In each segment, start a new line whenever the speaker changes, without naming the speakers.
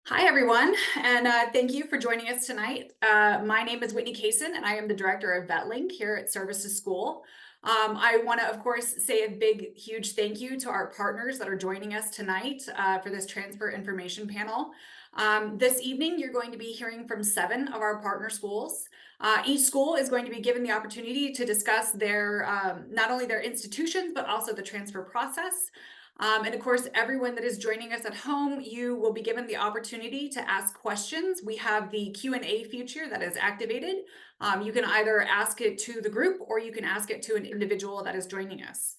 Hi, everyone, and thank you for joining us tonight. My name is Whitney Kaysen, and I am the director of VetLink here at Services School. I want to, of course, say a big, huge thank you to our partners that are joining us tonight for this transfer information panel. This evening, you're going to be hearing from 7 of our partner schools. Each school is going to be given the opportunity to discuss their not only their institutions, but also the transfer process. And of course, everyone that is joining us at home, you will be given the opportunity to ask questions. We have the Q&A feature that is activated. You can either ask it to the group or you can ask it to an individual that is joining us.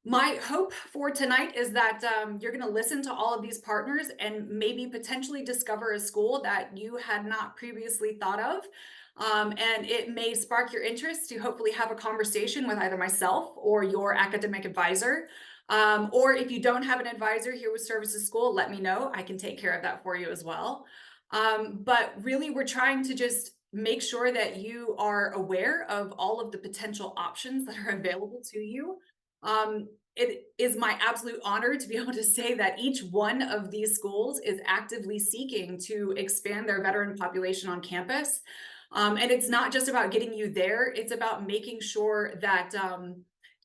My hope for tonight is that you're going to listen to all of these partners and maybe potentially discover a school that you had not previously thought of. And it may spark your interest to hopefully have a conversation with either myself or your academic advisor. Or if you don't have an advisor here with Services School, let me know. I can take care of that for you as well. But really, we're trying to just make sure that you are aware of all of the potential options that are available to you. It is my absolute honor to be able to say that each one of these schools is actively seeking to expand their veteran population on campus. And it's not just about getting you there, it's about making sure that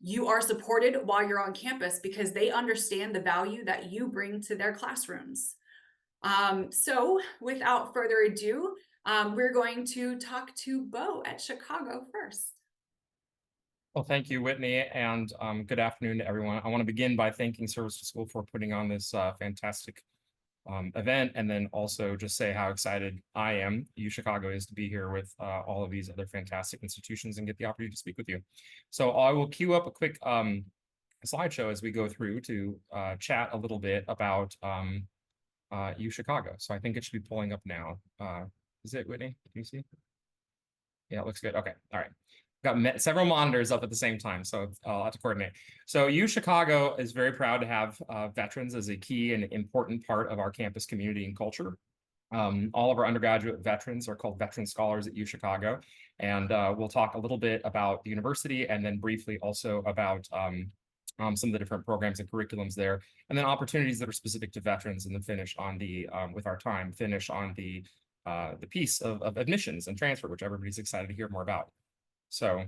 you are supported while you're on campus because they understand the value that you bring to their classrooms. So without further ado, we're going to talk to Bo at Chicago first.
Well, thank you, Whitney, and good afternoon to everyone. I want to begin by thanking Service to School for putting on this fantastic event, and then also just say how excited I am, Chicago is, to be here with all of these other fantastic institutions and get the opportunity to speak with you. So I will queue up a quick slideshow as we go through to chat a little bit about Chicago. So I think it should be pulling up now. Is it, Whitney? Can you see? Yeah, it looks good. Okay, all right. Got several monitors up at the same time, so I'll have to coordinate. So Chicago is very proud to have veterans as a key and important part of our campus community and culture. All of our undergraduate veterans are called veteran scholars at Chicago, and we'll talk a little bit about the university and then briefly also about some of the different programs and curriculums there, and then opportunities that are specific to veterans, and then finish on the finish on the piece of admissions and transfer, which everybody's excited to hear more about. So,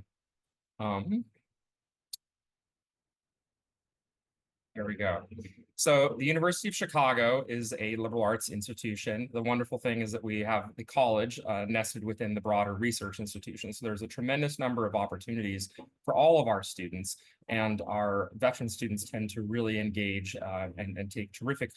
here we go. So the University of Chicago is a liberal arts institution. The wonderful thing is that we have the college nested within the broader research institution. So there's a tremendous number of opportunities for all of our students, and our veteran students tend to really engage and take terrific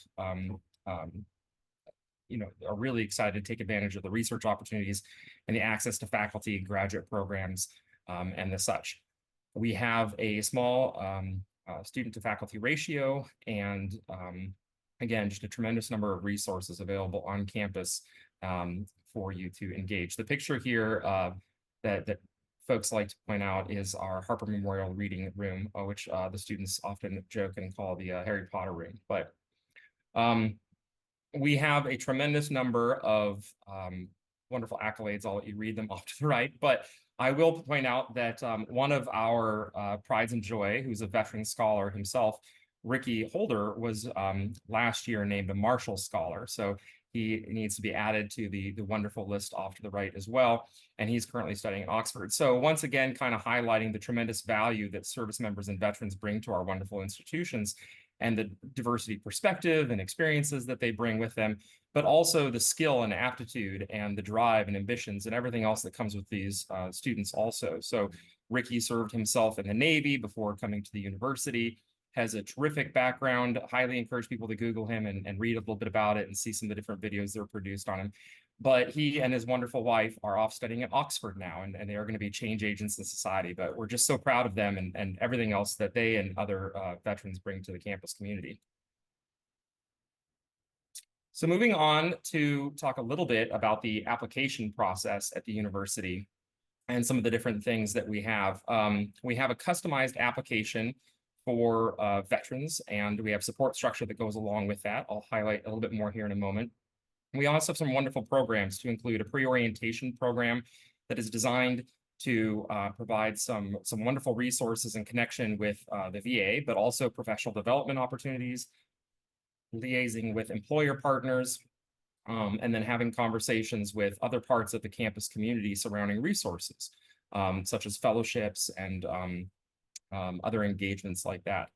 are really excited to take advantage of the research opportunities and the access to faculty, graduate programs, and the such. We have a small student to faculty ratio, and again, just a tremendous number of resources available on campus for you to engage. The picture here that folks like to point out is our Harper Memorial Reading Room, which the students often joke and call the Harry Potter room. But we have a tremendous number of wonderful accolades. I'll let you read them off to the right, but I will point out that one of our prides and joy, who's a veteran scholar himself, Ricky Holder, was last year named a Marshall Scholar. So he needs to be added to the wonderful list off to the right as well. And he's currently studying at Oxford. So once again, kind of highlighting the tremendous value that service members and veterans bring to our wonderful institutions, and the diversity perspective and experiences that they bring with them, but also the skill and aptitude and the drive and ambitions and everything else that comes with these students also. So Ricky served himself in the Navy before coming to the university, has a terrific background. Highly encourage people to Google him and read a little bit about it and see some of the different videos that are produced on him. But he and his wonderful wife are off studying at Oxford now, and they are going to be change agents in society. But we're just so proud of them and everything else that they and other veterans bring to the campus community. So moving on to talk a little bit about the application process at the university and some of the different things that we have. We have a customized application for veterans, and we have support structure that goes along with that. I'll highlight a little bit more here in a moment. We also have some wonderful programs to include a pre-orientation program that is designed to provide some wonderful resources in connection with the VA, but also professional development opportunities. liaising with employer partners, and then having conversations with other parts of the campus community surrounding resources, such as fellowships and other engagements like that.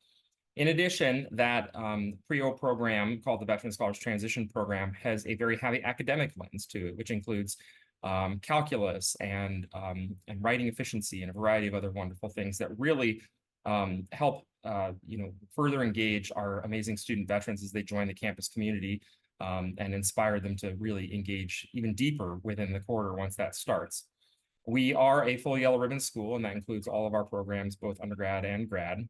In addition, that PRIO program called the Veteran Scholars Transition Program has a very heavy academic lens to it, which includes calculus and writing efficiency and a variety of other wonderful things that really help further engage our amazing student veterans as they join the campus community and inspire them to really engage even deeper within the quarter once that starts. We are a full yellow ribbon school, and that includes all of our programs, both undergrad and grad.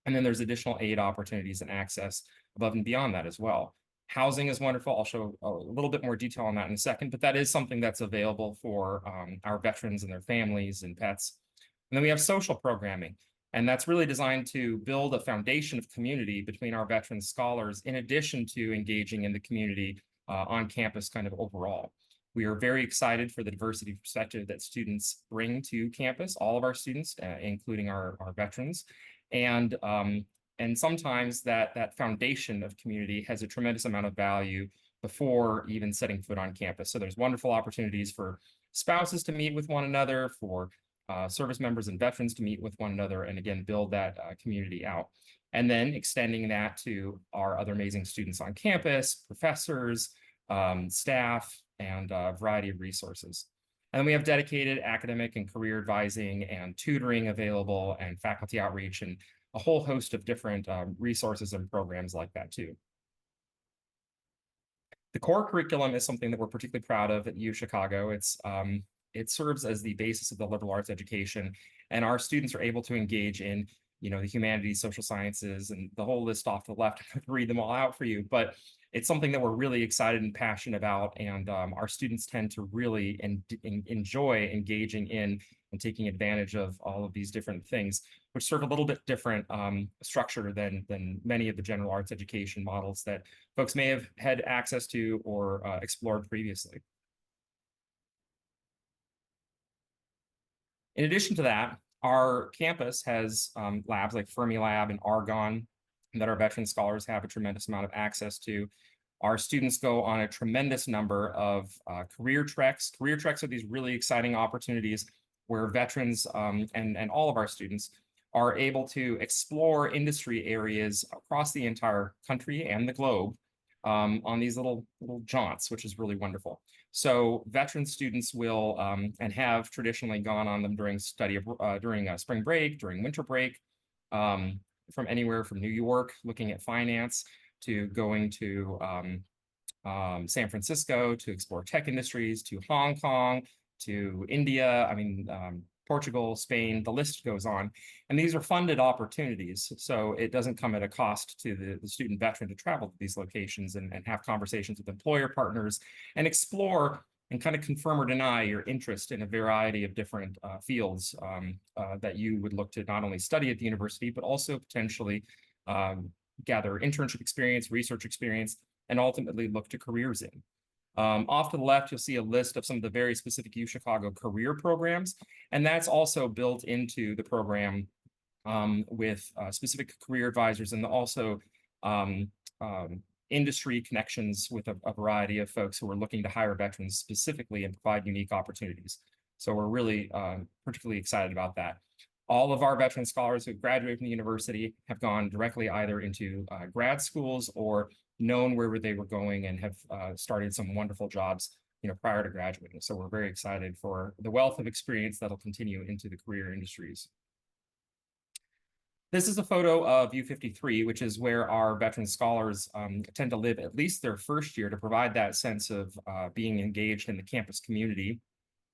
And then there's additional aid opportunities and access above and beyond that as well. Housing is wonderful. I'll show a little bit more detail on that in a second, but that is something that's available for our veterans and their families and pets. And then we have social programming, and that's really designed to build a foundation of community between our veteran scholars, in addition to engaging in the community on campus kind of overall. We are very excited for the diversity perspective that students bring to campus, all of our students, including our veterans. And sometimes that foundation of community has a tremendous amount of value before even setting foot on campus. So there's wonderful opportunities for spouses to meet with one another, for service members and veterans to meet with one another, and again, build that community out. And then extending that to our other amazing students on campus, professors, staff, and a variety of resources. And then we have dedicated academic and career advising and tutoring available, and faculty outreach, and a whole host of different resources and programs like that too. The core curriculum is something that we're particularly proud of at U Chicago. It serves as the basis of the liberal arts education, and our students are able to engage in the humanities, social sciences, and the whole list off to the left. I have to read them all out for you, but it's something that we're really excited and passionate about, and our students tend to really enjoy engaging in and taking advantage of all of these different things, which serve a little bit different structure than many of the general arts education models that folks may have had access to or explored previously. In addition to that, our campus has labs like Fermilab and Argonne that our veteran scholars have a tremendous amount of access to. Our students go on a tremendous number of career treks. Career treks are these really exciting opportunities where veterans and all of our students are able to explore industry areas across the entire country and the globe on these little jaunts, which is really wonderful. So veteran students will and have traditionally gone on them during spring break, during winter break, from anywhere from New York, looking at finance, to going to San Francisco to explore tech industries, to Hong Kong, to India, Portugal, Spain, the list goes on. And these are funded opportunities, so it doesn't come at a cost to the student veteran to travel to these locations and have conversations with employer partners and explore and kind of confirm or deny your interest in a variety of different fields that you would look to not only study at the university, but also potentially gather internship experience, research experience, and ultimately look to careers in. Off to the left, you'll see a list of some of the very specific U Chicago career programs, and that's also built into the program with specific career advisors, and also industry connections with a variety of folks who are looking to hire veterans specifically and provide unique opportunities. So we're really particularly excited about that. All of our veteran scholars who graduated from the university have gone directly either into grad schools or known where they were going and have started some wonderful jobs prior to graduating. So we're very excited for the wealth of experience that'll continue into the career industries. This is a photo of U53, which is where our veteran scholars tend to live at least their first year to provide that sense of being engaged in the campus community.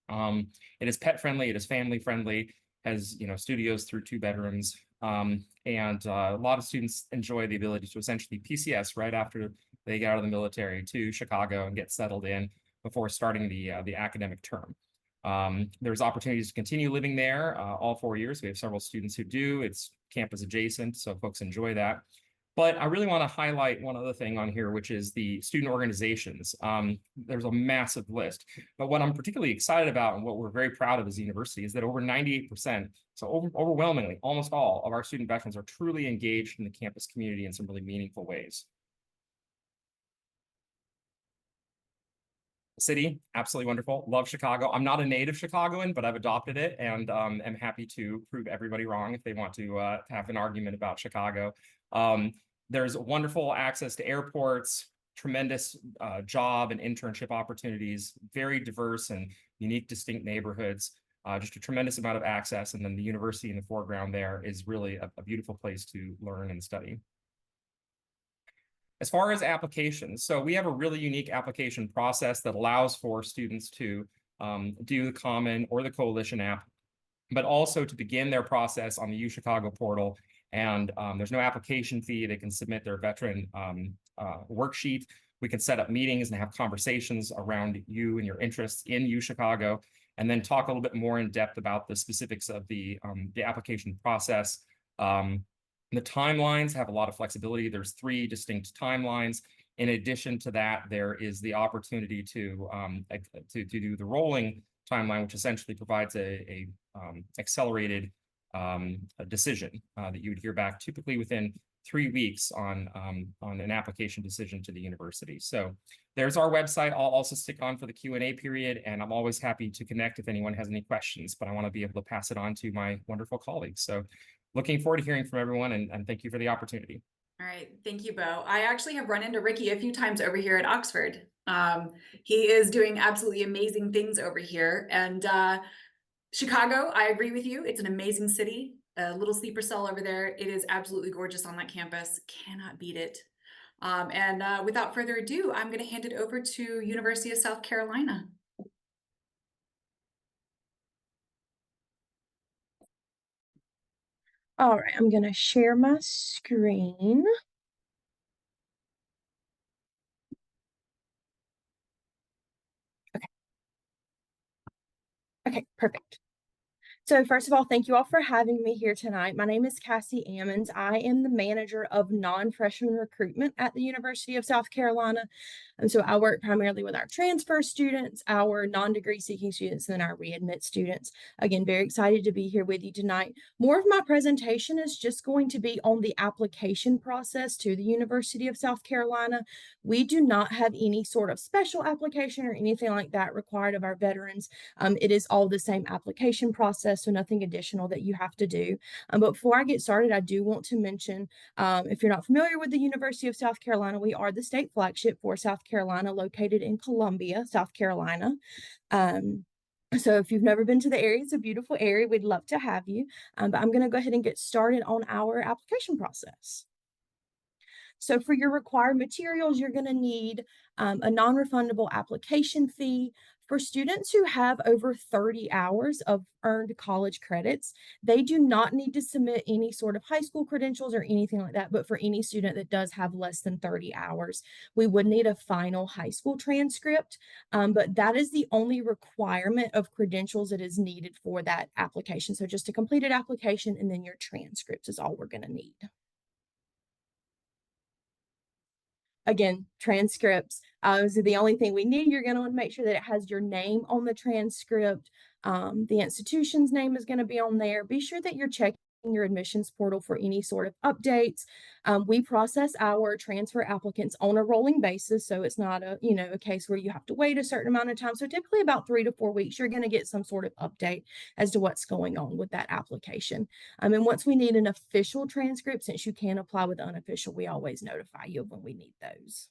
It is pet friendly, it is family friendly, has studios through 2 bedrooms, and a lot of students enjoy the ability to essentially PCS right after they get out of the military to Chicago and get settled in before starting the academic term. There's opportunities to continue living there all 4 years. We have several students who do. It's campus adjacent, so folks enjoy that. But I really want to highlight one other thing on here, which is the student organizations. There's a massive list, but what I'm particularly excited about and what we're very proud of as a university is that over 98%, so overwhelmingly, almost all of our student veterans are truly engaged in the campus community in some really meaningful ways. City, absolutely wonderful. Love Chicago. I'm not a native Chicagoan, but I've adopted it, and am happy to prove everybody wrong if they want to have an argument about Chicago. There's wonderful access to airports, tremendous job and internship opportunities, very diverse and unique, distinct neighborhoods, just a tremendous amount of access. And then the university in the foreground there is really a beautiful place to learn and study. As far as applications, so we have a really unique application process that allows for students to do the Common or the Coalition app, but also to begin their process on the UChicago portal. And there's no application fee. They can submit their veteran worksheet. We can set up meetings and have conversations around you and your interests in UChicago, and then talk a little bit more in depth about the specifics of the application process. The timelines have a lot of flexibility. There's 3 distinct timelines. In addition to that, there is the opportunity to do the rolling timeline, which essentially provides a accelerated decision that you would hear back typically within 3 weeks on an application decision to the university. So there's our website. I'll also stick on for the Q&A period, and I'm always happy to connect if anyone has any questions, but I want to be able to pass it on to my wonderful colleagues. So looking forward to hearing from everyone, and thank you for the opportunity.
All right, thank you, Bo. I actually have run into Ricky a few times over here at Oxford. He is doing absolutely amazing things over here. And Chicago, I agree with you. It's an amazing city, a little sleeper cell over there. It is absolutely gorgeous on that campus. Cannot beat it. Without further ado, I'm going to hand it over to University of South Carolina.
All right, I'm going to share my screen. Okay, perfect. So first of all, thank you all for having me here tonight. My name is Cassie Ammons. I am the manager of non-freshman recruitment at the University of South Carolina. And so I work primarily with our transfer students, our non-degree seeking students, and then our readmit students. Again, very excited to be here with you tonight. More of my presentation is just going to be on the application process to the University of South Carolina. We do not have any sort of special application or anything like that required of our veterans. It is all the same application process, so nothing additional that you have to do. But before I get started, I do want to mention, if you're not familiar with the University of South Carolina, we are the state flagship for South Carolina, located in Columbia, South Carolina. So if you've never been to the area, it's a beautiful area. We'd love to have you. But I'm going to go ahead and get started on our application process. So for your required materials, you're going to need a non-refundable application fee. For students who have over 30 hours of earned college credits, they do not need to submit any sort of high school credentials or anything like that. But for any student that does have less than 30 hours, we would need a final high school transcript. But that is the only requirement of credentials that is needed for that application. So just a completed application and then your transcripts is all we're going to need. Again, transcripts is the only thing we need. You're going to want to make sure that it has your name on the transcript. The institution's name is going to be on there. Be sure that you're checking your admissions portal for any sort of updates. We process our transfer applicants on a rolling basis, so it's not a case where you have to wait a certain amount of time. So typically about 3 to 4 weeks, you're going to get some sort of update as to what's going on with that application. And once we need an official transcript, since you can apply with unofficial, we always notify you when we need those.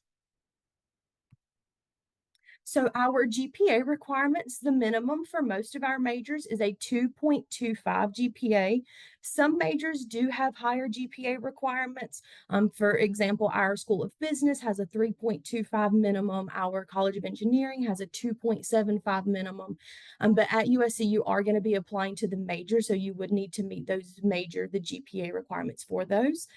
So our GPA requirements, the minimum for most of our majors is a 2.25 GPA. Some majors do have higher GPA requirements. For example, our School of Business has a 3.25 minimum. Our College of Engineering has a 2.75 minimum. But at USC, you are going to be applying to the major, so you would need to meet the GPA requirements for those.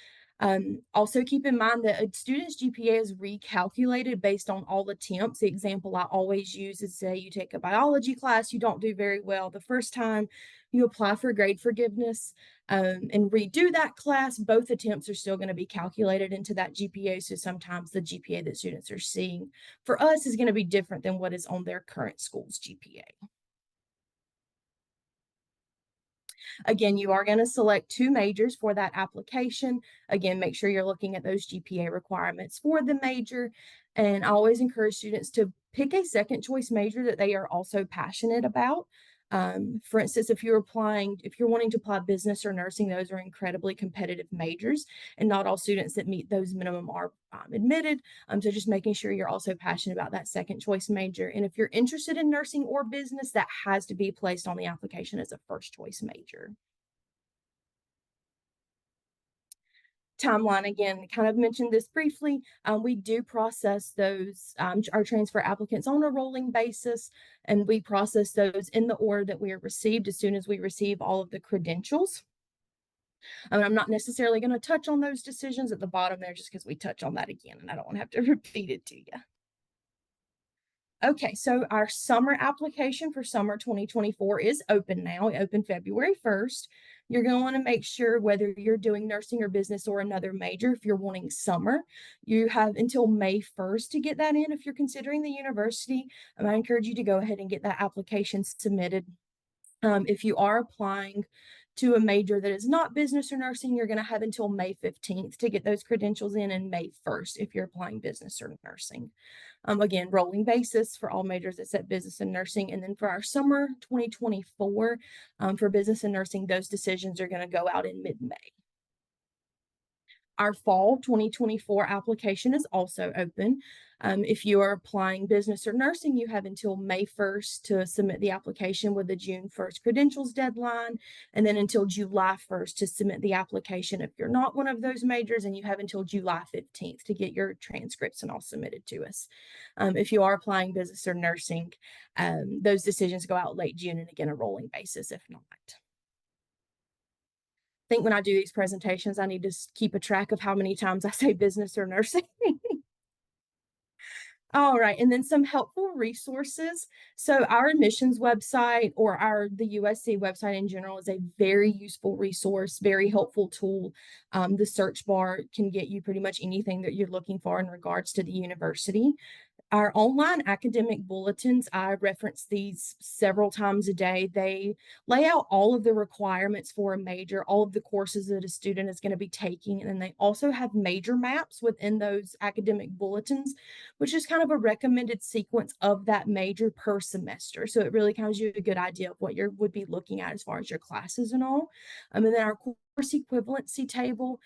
Also keep in mind that a student's GPA is recalculated based on all attempts. The example I always use is, say you take a biology class, you don't do very well the first time, you apply for grade forgiveness and redo that class. Both attempts are still going to be calculated into that GPA. So sometimes the GPA that students are seeing for us is going to be different than what is on their current school's GPA. Again, you are going to select 2 majors for that application. Again, make sure you're looking at those GPA requirements for the major. And I always encourage students to pick a second choice major that they are also passionate about. For instance, if you're wanting to apply business or nursing, those are incredibly competitive majors, and not all students that meet those minimum are admitted. So just making sure you're also passionate about that second choice major. And if you're interested in nursing or business, that has to be placed on the application as a first choice major. Timeline, again, kind of mentioned this briefly. We do process those, our transfer applicants on a rolling basis, and we process those in the order that we are received as soon as we receive all of the credentials. I'm not necessarily going to touch on those decisions at the bottom there just because we touch on that again, and I don't want to have to repeat it to you. Okay, so our summer application for summer 2024 is open now. It opened February 1st. You're going to want to make sure whether you're doing nursing or business or another major, if you're wanting summer, you have until May 1st to get that in. If you're considering the university, I encourage you to go ahead and get that application submitted. If you are applying to a major that is not business or nursing, you're going to have until May 15th to get those credentials in, and May 1st if you're applying business or nursing. Again, rolling basis for all majors except business and nursing. And then for our summer 2024, for business and nursing, those decisions are going to go out in mid-May. Our fall 2024 application is also open. If you are applying business or nursing, you have until May 1st to submit the application with the June 1st credentials deadline, and then until July 1st to submit the application if you're not one of those majors, and you have until July 15th to get your transcripts and all submitted to us. If you are applying business or nursing, those decisions go out late June, and again, a rolling basis if not. I think when I do these presentations, I need to keep a track of how many times I say business or nursing. All right, and then some helpful resources. So our admissions website, or the USC website in general, is a very useful resource, very helpful tool. The search bar can get you pretty much anything that you're looking for in regards to the university. Our online academic bulletins, I reference these several times a day. They lay out all of the requirements for a major, all of the courses that a student is going to be taking, and they also have major maps within those academic bulletins, which is kind of a recommended sequence of that major per semester. So it really gives you a good idea of what you would be looking at as far as your classes and all. And then our course equivalency table,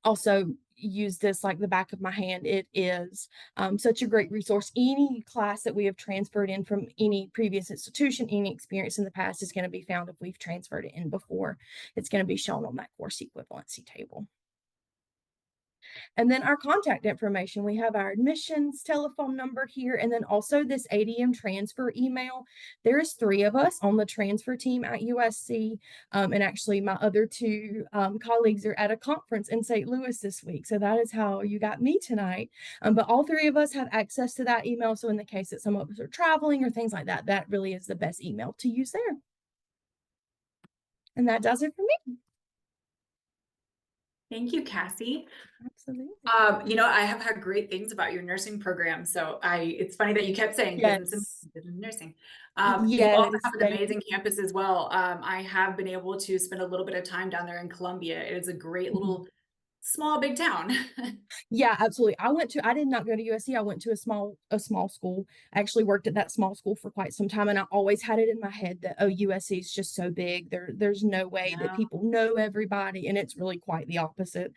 also use this like the back of my hand. It is such a great resource. Any class that we have transferred in from any previous institution, any experience in the past, is going to be found if we've transferred it in before. It's going to be shown on that course equivalency table. And then our contact information, we have our admissions telephone number here, and then also this ADM transfer email. There is 3 of us on the transfer team at USC, and actually my other 2 colleagues are at a conference in St. Louis this week, so that is how you got me tonight. But all 3 of us have access to that email, so in the case that some of us are traveling or things like that, that really is the best email to use there. And that does it for me.
Thank you, Cassie.
Absolutely.
I have heard great things about your nursing program. So it's funny that you kept saying business and nursing. You also have an amazing campus as well. I have been able to spend a little bit of time down there in Columbia. It is a great little small, big town.
Yeah, absolutely. I did not go to USC. I went to a small school. I actually worked at that small school for quite some time, and I always had it in my head that, oh, USC is just so big. There's no way that people know everybody, and it's really quite the opposite.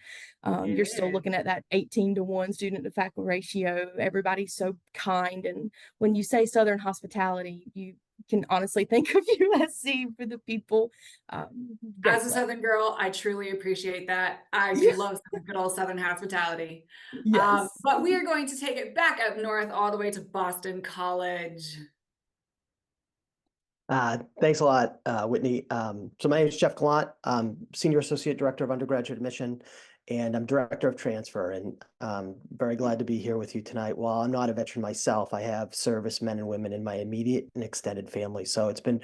You're still looking at that 18-to-1 student to faculty ratio. Everybody's so kind, and when you say Southern hospitality, you can honestly think of USC for the people.
As a Southern girl, I truly appreciate that. I love some good old Southern hospitality.
Yes.
But we are going to take it back up north all the way to Boston College.
Thanks a lot, Whitney. So my name is Jeff Gallant. I'm Senior Associate Director of Undergraduate Admission, and I'm Director of Transfer, and I'm very glad to be here with you tonight. While I'm not a veteran myself, I have servicemen and women in my immediate and extended family. So it's been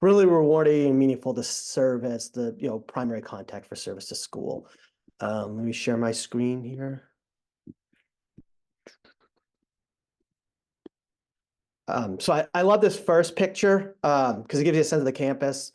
really rewarding and meaningful to serve as the primary contact for service to school. Let me share my screen here. So I love this first picture because it gives you a sense of the campus.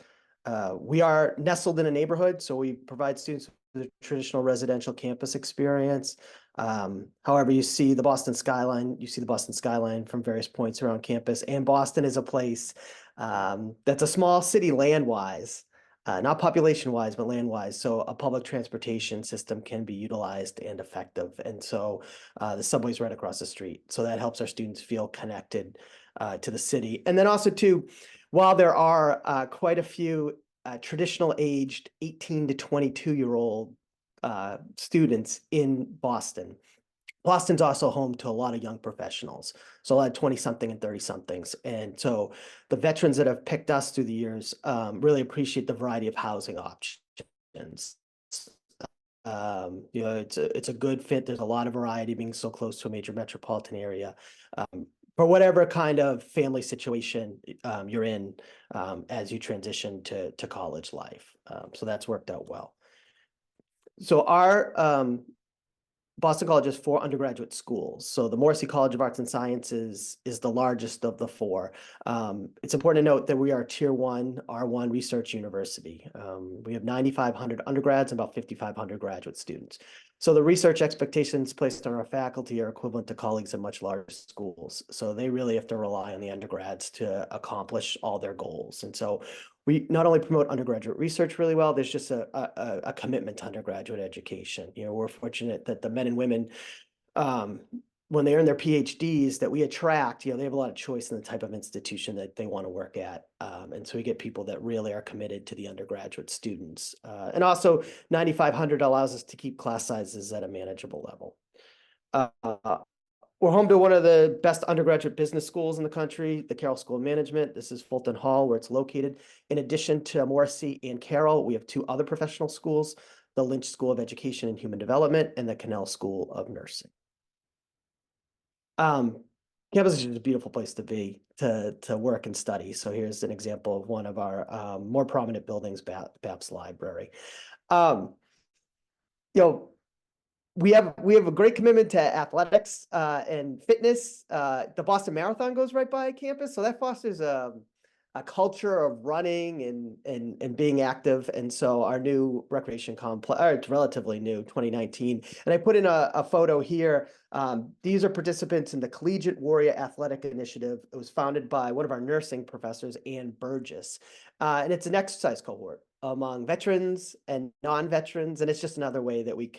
We are nestled in a neighborhood, so we provide students the traditional residential campus experience. However, you see the Boston skyline from various points around campus, and Boston is a place that's a small city land-wise, not population-wise, but land-wise. So a public transportation system can be utilized and effective. And so the subway's right across the street. So that helps our students feel connected to the city. And then also too, while there are quite a few traditional aged 18 to 22-year-old students in Boston, Boston's also home to a lot of young professionals, so a lot of 20-something and 30-somethings. And so the veterans that have picked us through the years really appreciate the variety of housing options. It's a good fit. There's a lot of variety being so close to a major metropolitan area. For whatever kind of family situation you're in as you transition to college life. So that's worked out well. So our Boston College has 4 undergraduate schools. So the Morrissey College of Arts and Sciences is the largest of the 4. It's important to note that we are Tier 1 R1 research university. We have 9,500 undergrads and about 5,500 graduate students. So the research expectations placed on our faculty are equivalent to colleagues in much larger schools. So they really have to rely on the undergrads to accomplish all their goals. And so we not only promote undergraduate research really well, there's just a commitment to undergraduate education. We're fortunate that the men and women, when they earn their PhDs that we attract, they have a lot of choice in the type of institution that they want to work at. And so we get people that really are committed to the undergraduate students. And also 9,500 allows us to keep class sizes at a manageable level. We're home to one of the best undergraduate business schools in the country, the Carroll School of Management. This is Fulton Hall, where it's located. In addition to Morrissey and Carroll, we have 2 other professional schools, the Lynch School of Education and Human Development and the Cornell School of Nursing. Campus is just a beautiful place to be, to work and study. So here's an example of one of our more prominent buildings, Baps Library. We have a great commitment to athletics and fitness. The Boston Marathon goes right by campus, so that fosters a culture of running and being active. And so our new recreation complex, it's relatively new, 2019. And I put in a photo here. These are participants in the Collegiate Warrior Athletic Initiative. It was founded by one of our nursing professors, Ann Burgess. And it's an exercise cohort among veterans and non-veterans. And it's just another way that we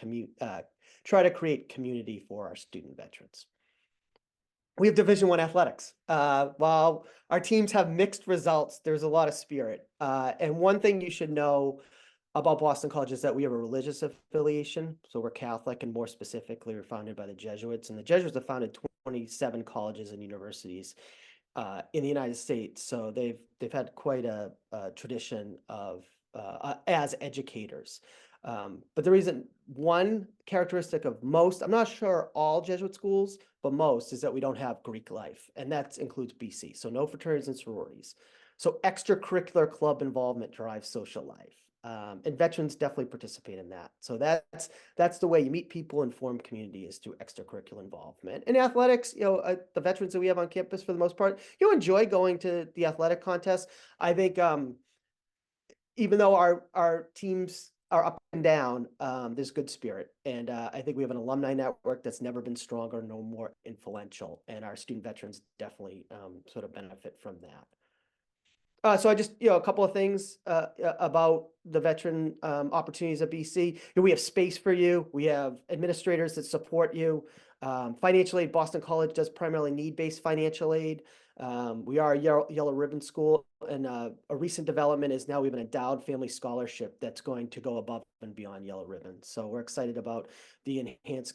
try to create community for our student veterans. We have Division I athletics. While our teams have mixed results, there's a lot of spirit. And one thing you should know about Boston College is that we have a religious affiliation. So we're Catholic, and more specifically, we're founded by the Jesuits. And the Jesuits have founded 27 colleges and universities in the United States. So they've had quite a tradition of as educators. But the reason, one characteristic of most, I'm not sure all Jesuit schools, but most, is that we don't have Greek life, and that includes BC. So no fraternities and sororities. So extracurricular club involvement drives social life. And veterans definitely participate in that. So that's the way you meet people and form community, is through extracurricular involvement. In athletics, the veterans that we have on campus, for the most part, enjoy going to the athletic contests. I think even though our teams are up and down, there's good spirit. And I think we have an alumni network that's never been stronger, no more influential. And our student veterans definitely sort of benefit from that. So I just, a couple of things about the veteran opportunities at BC. We have space for you. We have administrators that support you. Financial aid, Boston College does primarily need-based financial aid. We are a yellow ribbon school, and a recent development is now we have an endowed family scholarship that's going to go above and beyond yellow ribbon. So we're excited about the enhanced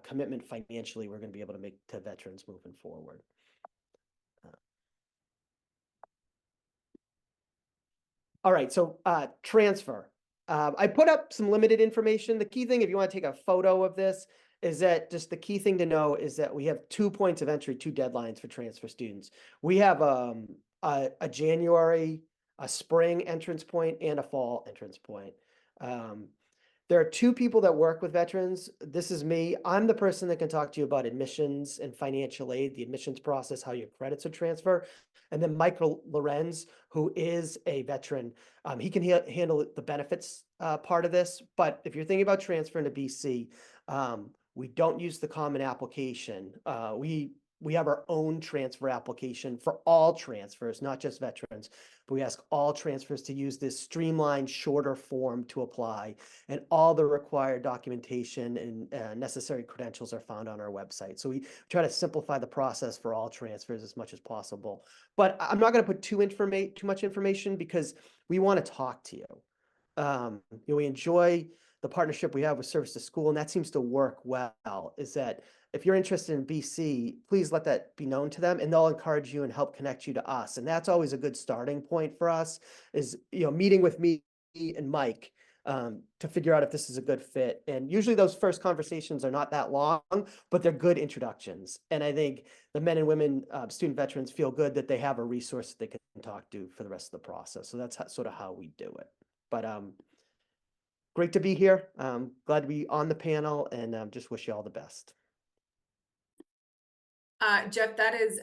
commitment financially we're going to be able to make to veterans moving forward. All right, so transfer. I put up some limited information. The key thing, if you want to take a photo of this, is that just the key thing to know is that we have 2 points of entry, 2 deadlines for transfer students. We have a January, a spring entrance point, and a fall entrance point. There are 2 people that work with veterans. This is me. I'm the person that can talk to you about admissions and financial aid, the admissions process, how your credits would transfer. And then Michael Lorenz, who is a veteran, he can handle the benefits part of this, but if you're thinking about transferring to BC, we don't use the common application. We have our own transfer application for all transfers, not just veterans, but we ask all transfers to use this streamlined, shorter form to apply, and all the required documentation and necessary credentials are found on our website. So we try to simplify the process for all transfers as much as possible. But I'm not going to put too much information because we want to talk to you. We enjoy the partnership we have with Service to School, and that seems to work well, is that if you're interested in BC, please let that be known to them, and they'll encourage you and help connect you to us. And that's always a good starting point for us, is meeting with me and Mike to figure out if this is a good fit. And usually those first conversations are not that long, but they're good introductions. And I think the men and women student veterans feel good that they have a resource that they can talk to for the rest of the process. So that's sort of how we do it. But great to be here. Glad to be on the panel, and just wish you all the best.
Jeff, that is,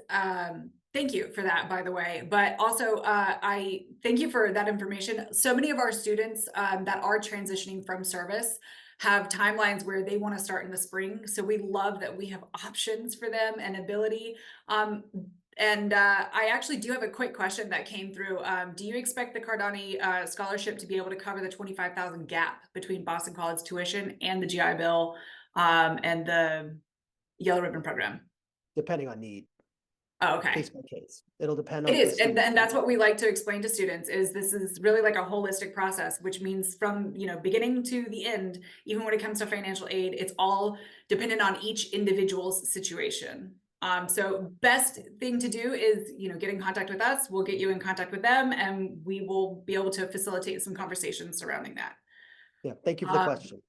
thank you for that, by the way, but also I thank you for that information. So many of our students that are transitioning from service have timelines where they want to start in the spring. So we love that we have options for them and ability. And I actually do have a quick question that came through. Do you expect the Cardani scholarship to be able to cover the $25,000 gap between Boston College tuition and the GI Bill and the Yellow Ribbon program?
Depending on need.
Oh, okay.
Case by case. It'll depend on.
It is, and that's what we like to explain to students, is this is really like a holistic process, which means from beginning to the end, even when it comes to financial aid, it's all dependent on each individual's situation. So best thing to do is get in contact with us. We'll get you in contact with them, and we will be able to facilitate some conversations surrounding that.
Yeah, thank you for the question.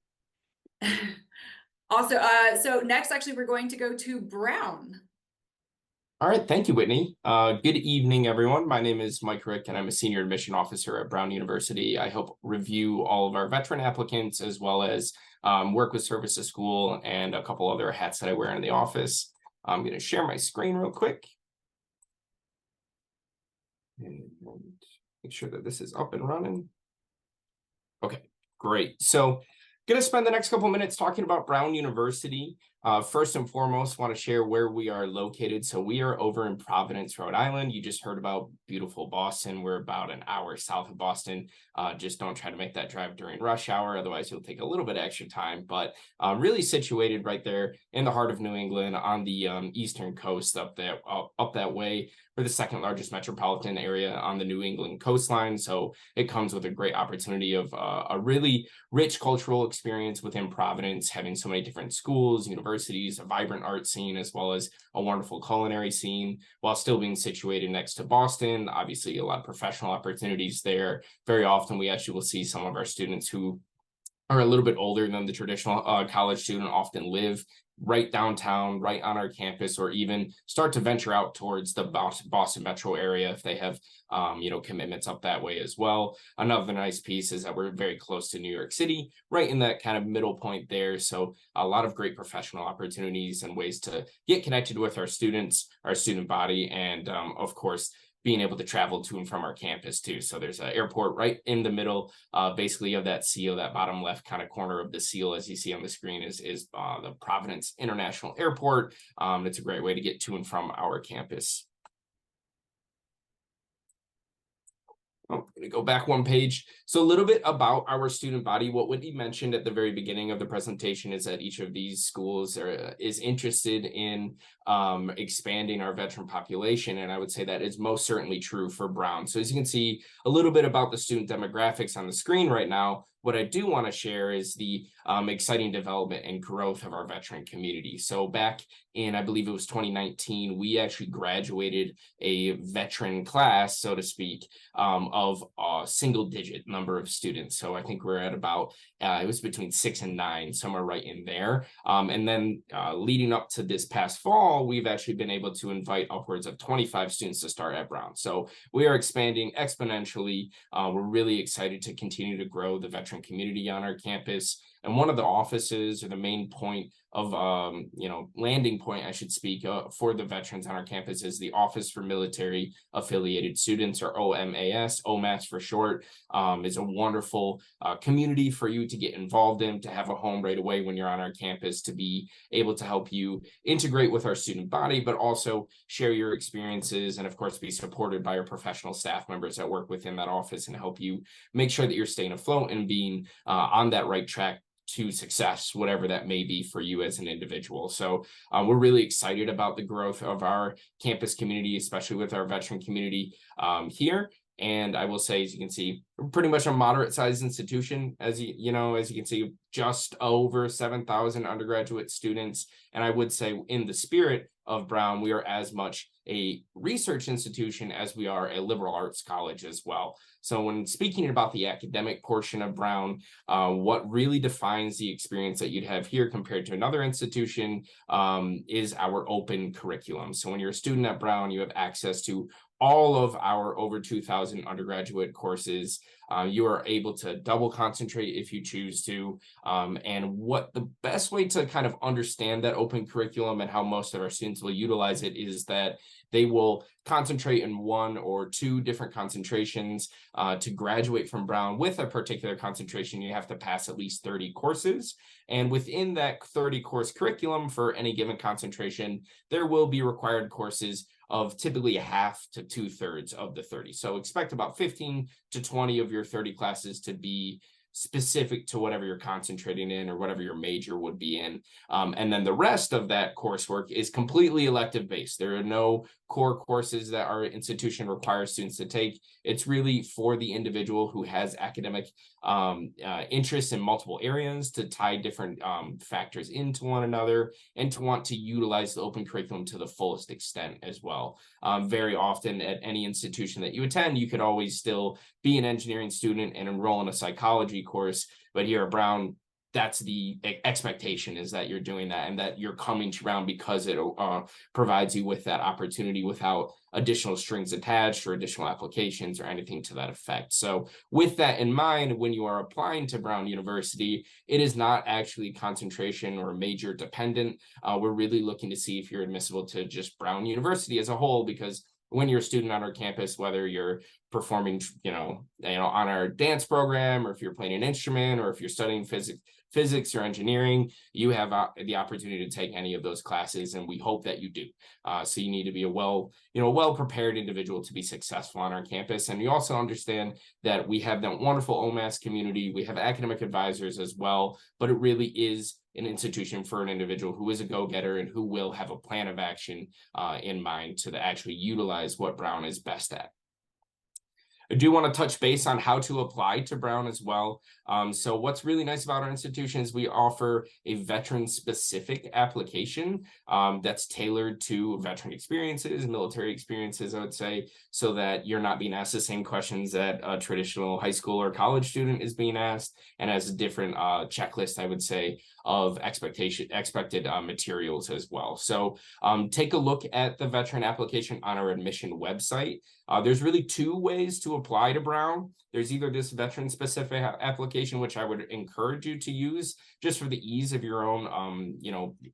Also, so next, actually, we're going to go to Brown.
All right, thank you, Whitney. Good evening, everyone. My name is Mike Rick, and I'm a senior admission officer at Brown University. I help review all of our veteran applicants, as well as work with Service to School and a couple other hats that I wear in the office. I'm going to share my screen real quick and make sure that this is up and running. Okay, great. So going to spend the next couple minutes talking about Brown University. First and foremost, want to share where we are located. So we are over in Providence, Rhode Island. You just heard about beautiful Boston. We're about an hour south of Boston. Just don't try to make that drive during rush hour. Otherwise, you'll take a little bit of extra time. But really situated right there in the heart of New England on the eastern coast up that way. We're the second largest metropolitan area on the New England coastline. So it comes with a great opportunity of a really rich cultural experience within Providence, having so many different schools, universities, a vibrant art scene, as well as a wonderful culinary scene, while still being situated next to Boston. Obviously, a lot of professional opportunities there. Very often, we actually will see some of our students who are a little bit older than the traditional college student often live right downtown, right on our campus, or even start to venture out towards the Boston metro area if they have, commitments up that way as well. Another nice piece is that we're very close to New York City, right in that kind of middle point there. So a lot of great professional opportunities and ways to get connected with our students, our student body, and of course, being able to travel to and from our campus too. So there's an airport right in the middle, basically of that seal, that bottom left kind of corner of the seal, as you see on the screen, is the Providence International Airport. It's a great way to get to and from our campus. I'm going to go back one page. So a little bit about our student body. What Whitney mentioned at the very beginning of the presentation is that each of these schools is interested in expanding our veteran population. And I would say that is most certainly true for Brown. So as you can see a little bit about the student demographics on the screen right now, what I do want to share is the exciting development and growth of our veteran community. So back in, I believe it was 2019, we actually graduated a veteran class, so to speak, of a single digit number of students. So I think we're at about, it was between 6 and 9, somewhere right in there. And then leading up to this past fall, we've actually been able to invite upwards of 25 students to start at Brown. So we are expanding exponentially. We're really excited to continue to grow the veteran community on our campus. And one of the offices, or the main point of landing point, I should speak, for the veterans on our campus is the Office for Military Affiliated Students, or OMAS for short. Is a wonderful community for you to get involved in, to have a home right away when you're on our campus, to be able to help you integrate with our student body, but also share your experiences, and of course be supported by our professional staff members that work within that office and help you make sure that you're staying afloat and being on that right track to success, whatever that may be for you as an individual. So we're really excited about the growth of our campus community, especially with our veteran community here. And I will say, as you can see, we're pretty much a moderate sized institution, as you can see, just over 7,000 undergraduate students. And I would say, in the spirit of Brown, we are as much a research institution as we are a liberal arts college as well. So when speaking about the academic portion of Brown, what really defines the experience that you'd have here compared to another institution is our open curriculum. So when you're a student at Brown, you have access to all of our over 2,000 undergraduate courses. You are able to double concentrate if you choose to. And what the best way to kind of understand that open curriculum and how most of our students will utilize it is that they will concentrate in one or two different concentrations. To graduate from Brown with a particular concentration, you have to pass at least 30 courses. And within that 30 course curriculum for any given concentration, there will be required courses of typically a half to 2/3 of the 30. So expect about 15 to 20 of your 30 classes to be specific to whatever you're concentrating in or whatever your major would be in. And then the rest of that coursework is completely elective based. There are no core courses that our institution requires students to take. It's really for the individual who has academic interests in multiple areas, to tie different factors into one another, and to want to utilize the open curriculum to the fullest extent as well. Very often at any institution that you attend, you could always still be an engineering student and enroll in a psychology course, but here at Brown, that's the expectation, is that you're doing that and that you're coming to Brown because it provides you with that opportunity without additional strings attached or additional applications or anything to that effect. So with that in mind, when you are applying to Brown University, it is not actually concentration or major dependent. We're really looking to see if you're admissible to just Brown University as a whole, because when you're a student on our campus, whether you're performing, on our dance program, or if you're playing an instrument, or if you're studying physics or engineering, you have the opportunity to take any of those classes, and we hope that you do. So you need to be a well-prepared individual to be successful on our campus. And you also understand that we have that wonderful OMAS community. We have academic advisors as well, but it really is an institution for an individual who is a go-getter and who will have a plan of action in mind to actually utilize what Brown is best at. I do want to touch base on how to apply to Brown as well. So what's really nice about our institution is we offer a veteran-specific application that's tailored to veteran experiences, military experiences, I would say, so that you're not being asked the same questions that a traditional high school or college student is being asked, and has a different checklist, I would say, of expected materials as well. So take a look at the veteran application on our admission website. There's really two ways to apply to Brown. There's either this veteran specific application, which I would encourage you to use just for the ease of your own,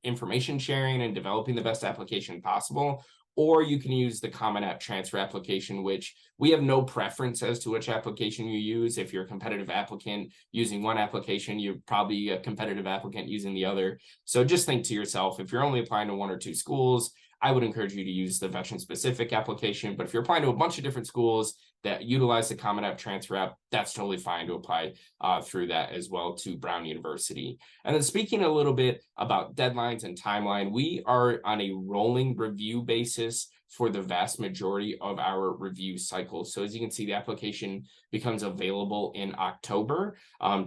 information sharing and developing the best application possible. Or you can use the Common App Transfer application, which we have no preference as to which application you use. If you're a competitive applicant using one application, you're probably a competitive applicant using the other. So just think to yourself, if you're only applying to one or two schools, I would encourage you to use the veteran-specific application. But if you're applying to a bunch of different schools that utilize the Common App Transfer app, that's totally fine to apply through that as well to Brown University. And then speaking a little bit about deadlines and timeline, we are on a rolling review basis for the vast majority of our review cycles. So as you can see, the application becomes available in October.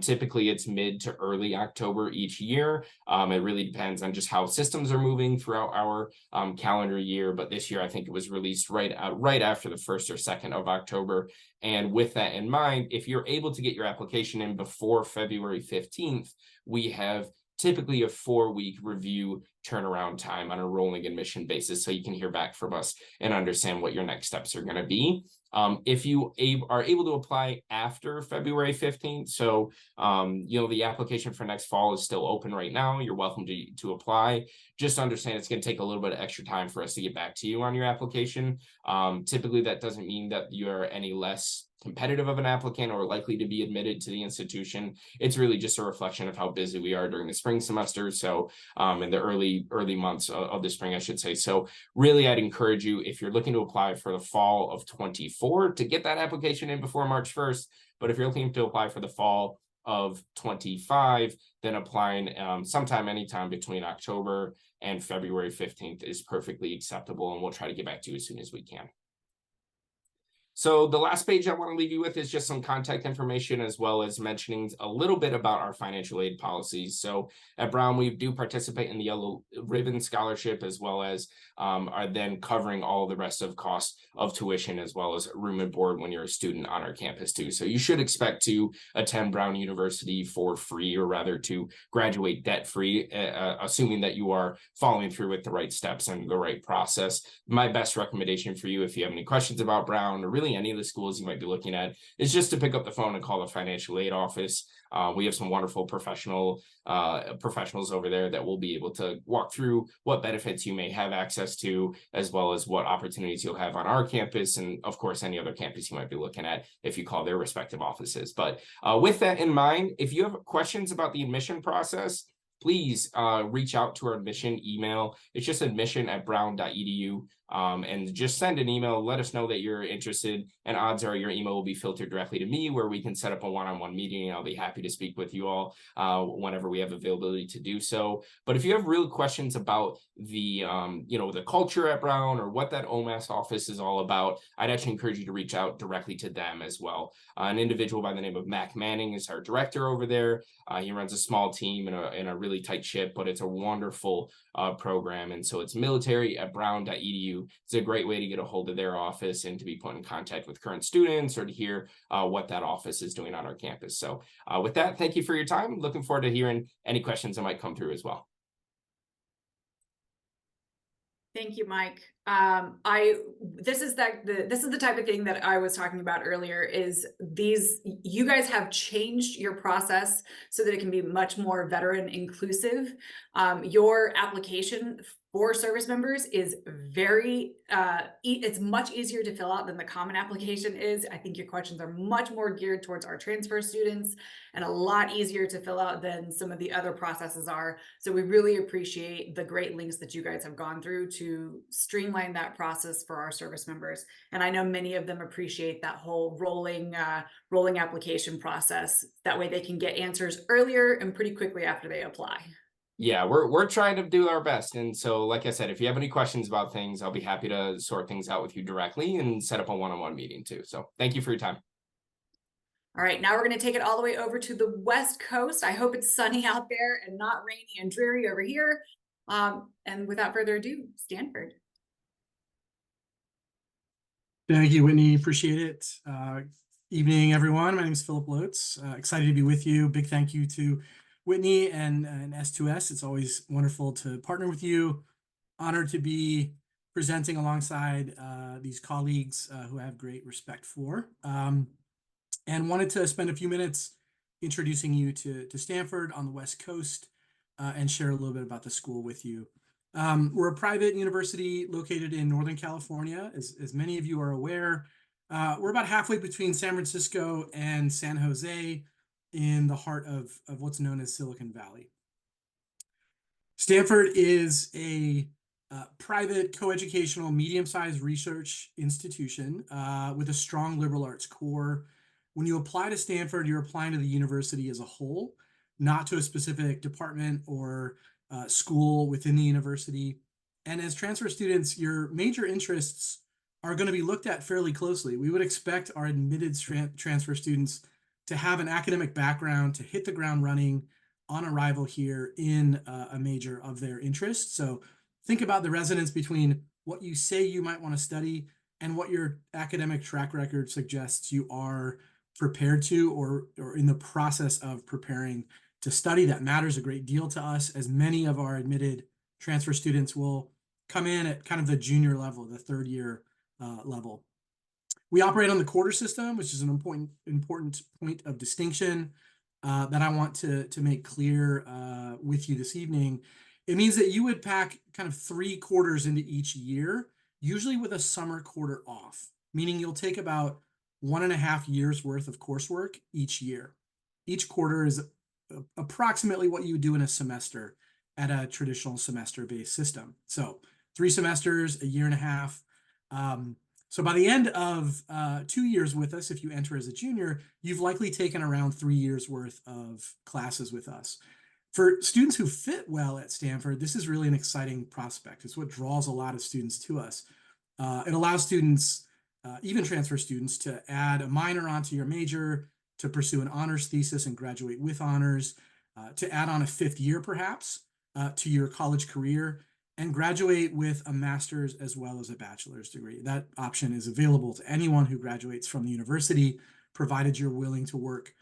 Typically, it's mid to early October each year. It really depends on just how systems are moving throughout our calendar year. But this year, I think it was released right after the 1st or 2nd of October. And with that in mind, if you're able to get your application in before February 15th, we have typically a 4-week review turnaround time on a rolling admission basis, so you can hear back from us and understand what your next steps are going to be. If you are able to apply after February 15th, so the application for next fall is still open right now. You're welcome to apply. Just understand it's going to take a little bit of extra time for us to get back to you on your application. Typically, that doesn't mean that you're any less competitive of an applicant or likely to be admitted to the institution. It's really just a reflection of how busy we are during the spring semester. So in the early months of the spring, I should say. So really, I'd encourage you, if you're looking to apply for the fall of 24, to get that application in before March 1st. But if you're looking to apply for the fall of 25, then applying sometime anytime between October and February 15th is perfectly acceptable, and we'll try to get back to you as soon as we can. So the last page I want to leave you with is just some contact information, as well as mentioning a little bit about our financial aid policies. So at Brown, we do participate in the Yellow Ribbon Scholarship, as well as are then covering all the rest of costs of tuition, as well as room and board when you're a student on our campus too. So you should expect to attend Brown University for free, or rather to graduate debt-free, assuming that you are following through with the right steps and the right process. My best recommendation for you, if you have any questions about Brown or really any of the schools you might be looking at, is just to pick up the phone and call the financial aid office. We have some wonderful professionals over there that will be able to walk through what benefits you may have access to, as well as what opportunities you'll have on our campus, and of course any other campus you might be looking at if you call their respective offices. But with that in mind, if you have questions about the admission process, please reach out to our admission email. It's just admission@brown.edu. And just send an email, let us know that you're interested, and odds are your email will be filtered directly to me, where we can set up a one-on-one meeting, and I'll be happy to speak with you all whenever we have availability to do so. But if you have real questions about the the culture at Brown, or what that OMAS office is all about, I'd actually encourage you to reach out directly to them as well. An individual by the name of Mac Manning is our director over there. He runs a small team in a really tight ship, but it's a wonderful program. And so it's military@brown.edu. It's a great way to get a hold of their office and to be put in contact with current students, or to hear what that office is doing on our campus. So with that, thank you for your time. Looking forward to hearing any questions that might come through as well.
Thank you, Mike. This is the type of thing that I was talking about earlier. Is you guys have changed your process so that it can be much more veteran inclusive. Your application for service members is it's much easier to fill out than the common application is. I think your questions are much more geared towards our transfer students, and a lot easier to fill out than some of the other processes are. So we really appreciate the great links that you guys have gone through to streamline that process for our service members. And I know many of them appreciate that whole rolling application process. That way they can get answers earlier and pretty quickly after they apply.
Yeah, we're trying to do our best. And so, like I said, if you have any questions about things, I'll be happy to sort things out with you directly and set up a one-on-one meeting too. So thank you for your time.
All right, now we're going to take it all the way over to the West Coast. I hope it's sunny out there and not rainy and dreary over here. And without further ado, Stanford.
Thank you, Whitney. Appreciate it. Evening, everyone. My name is Philip Lotz. Excited to be with you. Big thank you to Whitney and S2S. It's always wonderful to partner with you. Honored to be presenting alongside these colleagues who I have great respect for. And wanted to spend a few minutes introducing you to Stanford on the West Coast and share a little bit about the school with you. We're a private university located in Northern California. As many of you are aware, we're about halfway between San Francisco and San Jose, in the heart of what's known as Silicon Valley. Stanford is a private coeducational medium-sized research institution with a strong liberal arts core. When you apply to Stanford, you're applying to the university as a whole, not to a specific department or school within the university. And as transfer students, your major interests are going to be looked at fairly closely. We would expect our admitted transfer students to have an academic background, to hit the ground running on arrival here in a major of their interest. So think about the resonance between what you say you might want to study and what your academic track record suggests you are prepared to, or in the process of preparing to study. That matters a great deal to us, as many of our admitted transfer students will come in at kind of the junior level, the third year level. We operate on the quarter system, which is an important point of distinction that I want to make clear with you this evening. It means that you would pack kind of 3 quarters into each year, usually with a summer quarter off, meaning you'll take about 1.5 years worth of coursework each year. Each quarter is approximately what you would do in a semester at a traditional semester-based system. So 3 semesters, 1.5 years. So by the end of 2 years with us, if you enter as a junior, you've likely taken around 3 years worth of classes with us. For students who fit well at Stanford, this is really an exciting prospect. It's what draws a lot of students to us. It allows students, even transfer students, to add a minor onto your major, to pursue an honors thesis and graduate with honors, to add on a 5th year perhaps to your college career, and graduate with a master's as well as a bachelor's degree. That option is available to anyone who graduates from the university, provided you're willing to work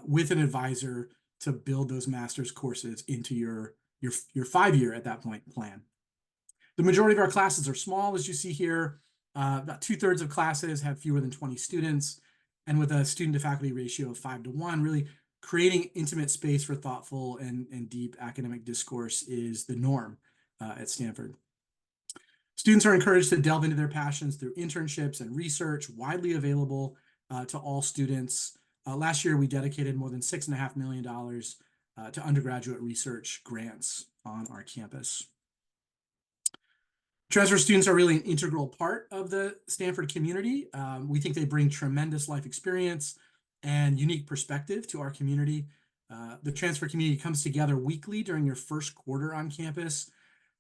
with an advisor to build those master's courses into your 5-year at that point plan. The majority of our classes are small, as you see here. About 2/3 of classes have fewer than 20 students, and with a student to faculty ratio of 5:1, really creating intimate space for thoughtful and deep academic discourse is the norm at Stanford. Students are encouraged to delve into their passions through internships and research, widely available to all students. Last year, we dedicated more than $6.5 million to undergraduate research grants on our campus. Transfer students are really an integral part of the Stanford community. We think they bring tremendous life experience and unique perspective to our community. The transfer community comes together weekly during your first quarter on campus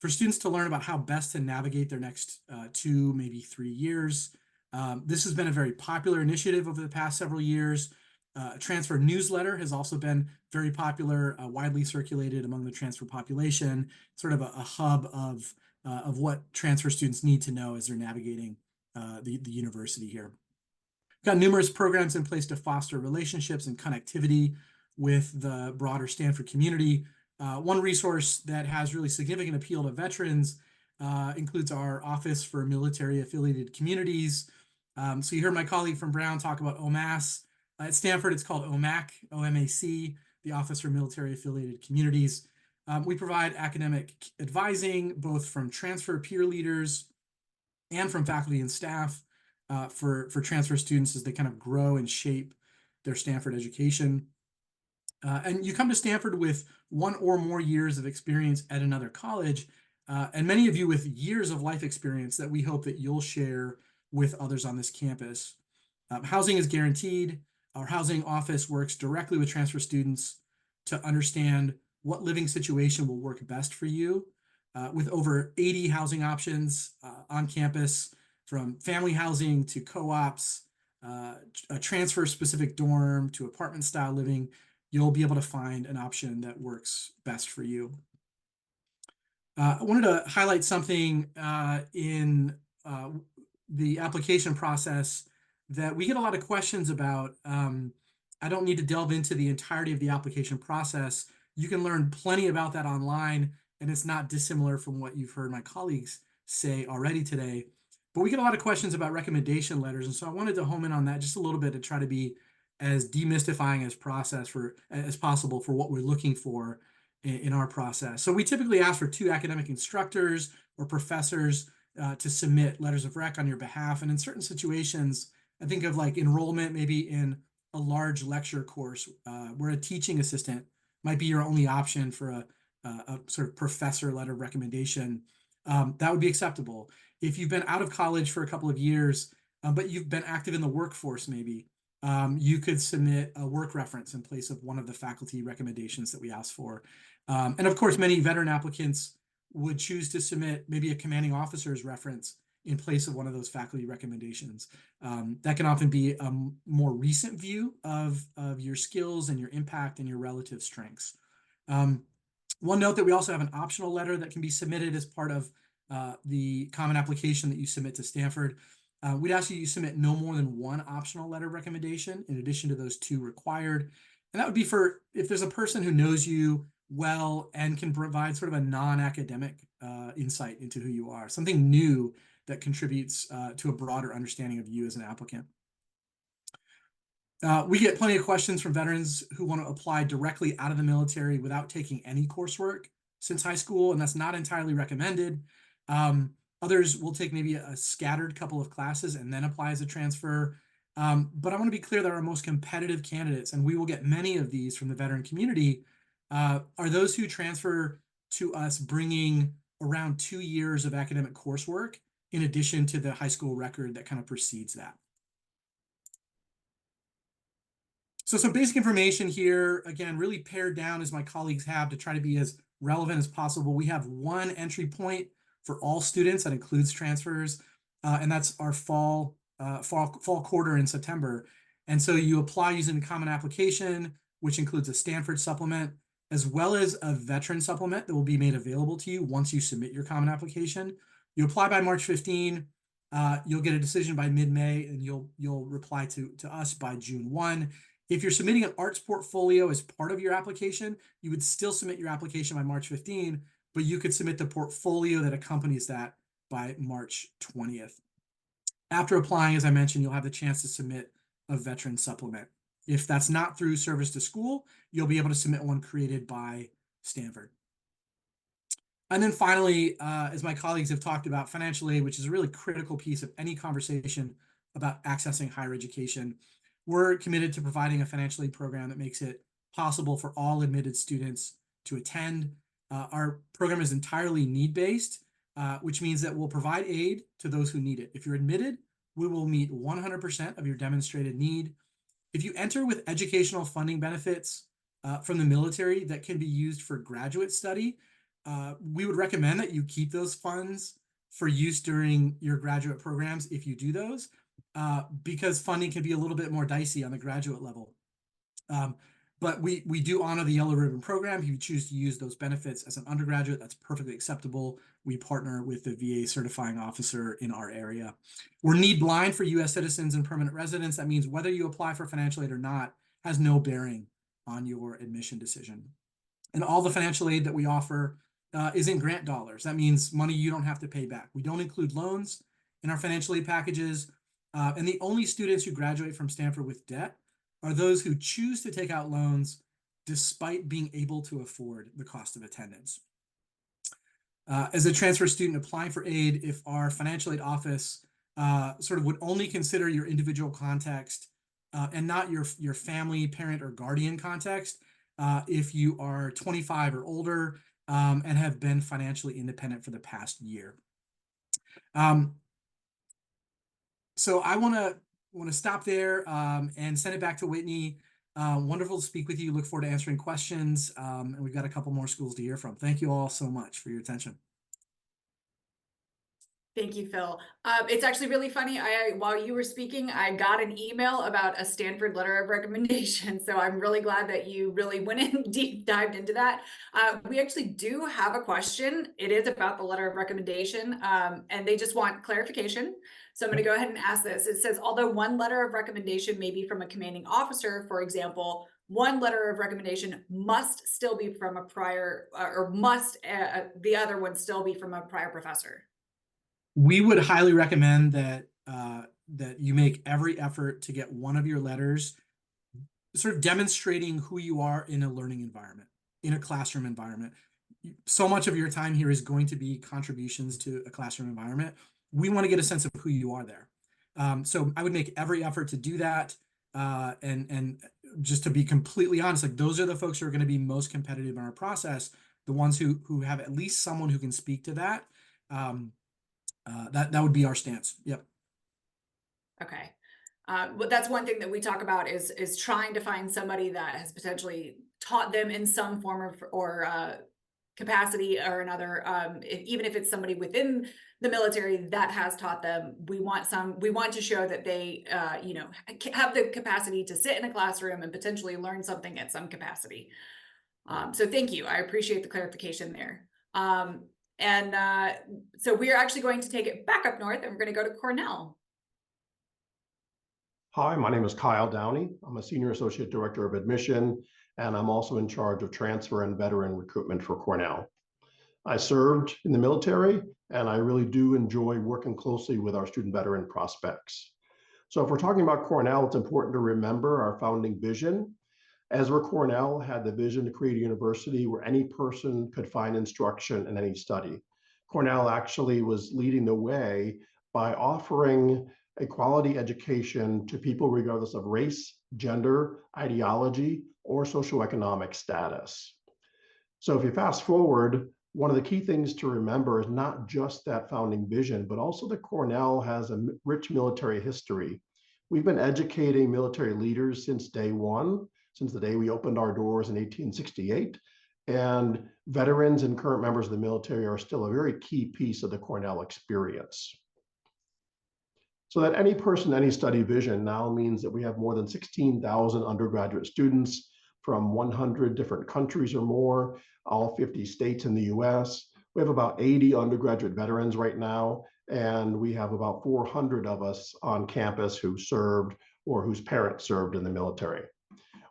for students to learn about how best to navigate their next 2, maybe 3 years. This has been a very popular initiative over the past several years. A transfer newsletter has also been very popular, widely circulated among the transfer population, sort of a hub of what transfer students need to know as they're navigating the university here. We've got numerous programs in place to foster relationships and connectivity with the broader Stanford community. One resource that has really significant appeal to veterans includes our Office for Military Affiliated Communities. So you heard my colleague from Brown talk about OMAS. At Stanford, it's called OMAC, O-M-A-C, the Office for Military Affiliated Communities. We provide academic advising, both from transfer peer leaders and from faculty and staff for transfer students as they kind of grow and shape their Stanford education. And you come to Stanford with 1 or more years of experience at another college, and many of you with years of life experience that we hope that you'll share with others on this campus. Housing is guaranteed. Our housing office works directly with transfer students to understand what living situation will work best for you. With over 80 housing options on campus, from family housing to co-ops, a transfer-specific dorm to apartment-style living, you'll be able to find an option that works best for you. I wanted to highlight something in the application process that we get a lot of questions about. I don't need to delve into the entirety of the application process. You can learn plenty about that online, and it's not dissimilar from what you've heard my colleagues say already today. But we get a lot of questions about recommendation letters, and so I wanted to home in on that just a little bit to try to be as demystifying as possible for what we're looking for in our process. So we typically ask for 2 academic instructors or professors to submit letters of rec on your behalf. And in certain situations, I think of like enrollment, maybe in a large lecture course where a teaching assistant might be your only option for a sort of professor letter of recommendation. That would be acceptable. If you've been out of college for a couple of years, but you've been active in the workforce maybe, you could submit a work reference in place of one of the faculty recommendations that we ask for. And of course, many veteran applicants would choose to submit maybe a commanding officer's reference in place of one of those faculty recommendations. That can often be a more recent view of your skills and your impact and your relative strengths. One note that we also have an optional letter that can be submitted as part of the common application that you submit to Stanford. We'd ask you to submit no more than 1 optional letter recommendation in addition to those 2 required. And that would be for if there's a person who knows you well and can provide sort of a non-academic insight into who you are, something new that contributes to a broader understanding of you as an applicant. We get plenty of questions from veterans who want to apply directly out of the military without taking any coursework since high school, and that's not entirely recommended. Others will take maybe a scattered couple of classes and then apply as a transfer. But I want to be clear that our most competitive candidates, and we will get many of these from the veteran community, are those who transfer to us bringing around 2 years of academic coursework in addition to the high school record that kind of precedes that. So some basic information here, again, really pared down as my colleagues have to try to be as relevant as possible. We have one entry point for all students that includes transfers, and that's our fall quarter in September. And so you apply using the common application, which includes a Stanford supplement, as well as a veteran supplement that will be made available to you once you submit your common application. You apply by March 15. You'll get a decision by mid-May, and you'll reply to us by June 1. If you're submitting an arts portfolio as part of your application, you would still submit your application by March 15, but you could submit the portfolio that accompanies that by March 20th. After applying, as I mentioned, you'll have the chance to submit a veteran supplement. If that's not through Service to School, you'll be able to submit one created by Stanford. And then finally, as my colleagues have talked about, financial aid, which is a really critical piece of any conversation about accessing higher education. We're committed to providing a financial aid program that makes it possible for all admitted students to attend. Our program is entirely need-based, which means that we'll provide aid to those who need it. If you're admitted, we will meet 100% of your demonstrated need. If you enter with educational funding benefits from the military that can be used for graduate study, we would recommend that you keep those funds for use during your graduate programs if you do those. Because funding can be a little bit more dicey on the graduate level. But we do honor the Yellow Ribbon program. If you choose to use those benefits as an undergraduate, that's perfectly acceptable. We partner with the VA certifying officer in our area. We're need blind for US citizens and permanent residents. That means whether you apply for financial aid or not has no bearing on your admission decision. And all the financial aid that we offer is in grant dollars. That means money you don't have to pay back. We don't include loans in our financial aid packages. And the only students who graduate from Stanford with debt are those who choose to take out loans despite being able to afford the cost of attendance. As a transfer student applying for aid, if our financial aid office sort of would only consider your individual context and not your family, parent, or guardian context, if you are 25 or older and have been financially independent for the past year. So I want to stop there and send it back to Whitney. Wonderful to speak with you. Look forward to answering questions. And we've got a couple more schools to hear from. Thank you all so much for your attention.
Thank you, Phil. It's actually really funny. While you were speaking, I got an email about a Stanford letter of recommendation. So I'm really glad that you really went in deep dived into that. We actually do have a question. It is about the letter of recommendation, and they just want clarification. So I'm going to go ahead and ask this. It says, although one letter of recommendation may be from a commanding officer, for example, one letter of recommendation must still be from a prior, or must the other one still be from a prior professor?
We would highly recommend that that you make every effort to get one of your letters sort of demonstrating who you are in a learning environment, in a classroom environment. So much of your time here is going to be contributions to a classroom environment. We want to get a sense of who you are there. So I would make every effort to do that. And just to be completely honest, like those are the folks who are going to be most competitive in our process, the ones who have at least someone who can speak to that. That would be our stance. Yep.
Okay. But that's one thing that we talk about is trying to find somebody that has potentially taught them in some form of or capacity or another. Even if it's somebody within the military that has taught them, we want to show that they have the capacity to sit in a classroom and potentially learn something at some capacity. So thank you. I appreciate the clarification there. So we're actually going to take it back up north, and we're going to go to Cornell.
Hi, my name is Kyle Downey. I'm a Senior Associate Director of Admission, and I'm also in charge of transfer and veteran recruitment for Cornell. I served in the military, and I really do enjoy working closely with our student veteran prospects. So if we're talking about Cornell, it's important to remember our founding vision. Ezra Cornell had the vision to create a university where any person could find instruction in any study. Cornell actually was leading the way by offering a quality education to people regardless of race, gender, ideology, or socioeconomic status. So if you fast forward, one of the key things to remember is not just that founding vision, but also that Cornell has a rich military history. We've been educating military leaders since day one, since the day we opened our doors in 1868. And veterans and current members of the military are still a very key piece of the Cornell experience. So that any person, any study vision now means that we have more than 16,000 undergraduate students from 100 different countries or more, all 50 states in the US. We have about 80 undergraduate veterans right now, and we have about 400 of us on campus who served or whose parents served in the military.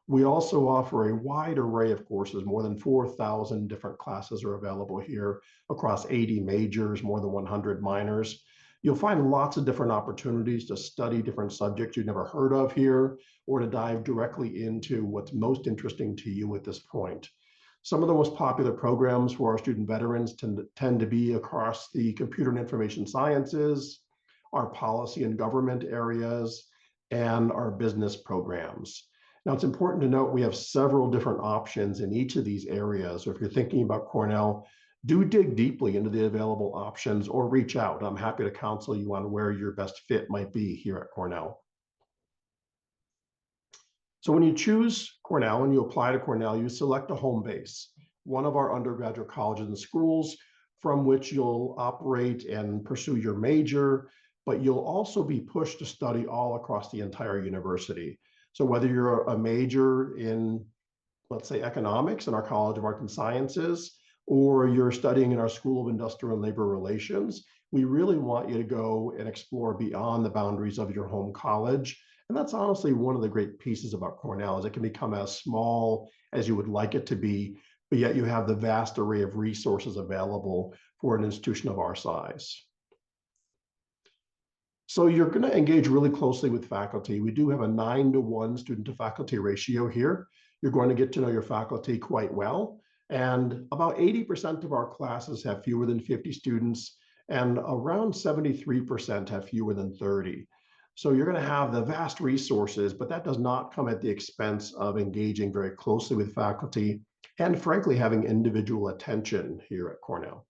We also offer a wide array of courses. More than 4,000 different classes are available here across 80 majors, more than 100 minors. You'll find lots of different opportunities to study different subjects you've never heard of here, or to dive directly into what's most interesting to you at this point. Some of the most popular programs for our student veterans tend to be across the computer and information sciences, our policy and government areas, and our business programs. Now, it's important to note we have several different options in each of these areas. So if you're thinking about Cornell, do dig deeply into the available options or reach out. I'm happy to counsel you on where your best fit might be here at Cornell. So when you choose Cornell and you apply to Cornell, you select a home base, one of our undergraduate colleges and schools from which you'll operate and pursue your major, but you'll also be pushed to study all across the entire university. So whether you're a major in, let's say, economics in our College of Arts and Sciences, or you're studying in our School of Industrial and Labor Relations, we really want you to go and explore beyond the boundaries of your home college. And that's honestly one of the great pieces about Cornell, is it can become as small as you would like it to be, but yet you have the vast array of resources available for an institution of our size. So you're going to engage really closely with faculty. We do have a 9-to-1 student to faculty ratio here. You're going to get to know your faculty quite well. And about 80% of our classes have fewer than 50 students, and around 73% have fewer than 30. So you're going to have the vast resources, but that does not come at the expense of engaging very closely with faculty and, frankly, having individual attention here at Cornell.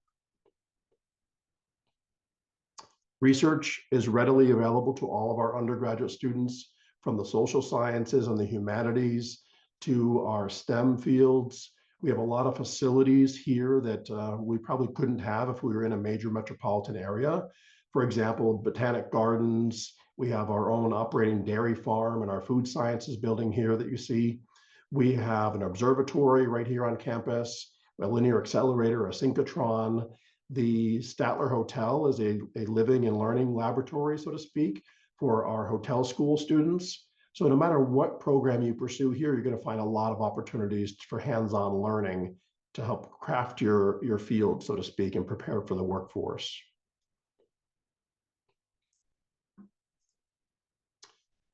Research is readily available to all of our undergraduate students, from the social sciences and the humanities to our STEM fields. We have a lot of facilities here that we probably couldn't have if we were in a major metropolitan area. For example, botanic gardens. We have our own operating dairy farm and our food sciences building here that you see. We have an observatory right here on campus, a linear accelerator, a synchrotron. The Statler Hotel is a living and learning laboratory, so to speak, for our hotel school students. So no matter what program you pursue here, you're going to find a lot of opportunities for hands-on learning to help craft your field, so to speak, and prepare for the workforce.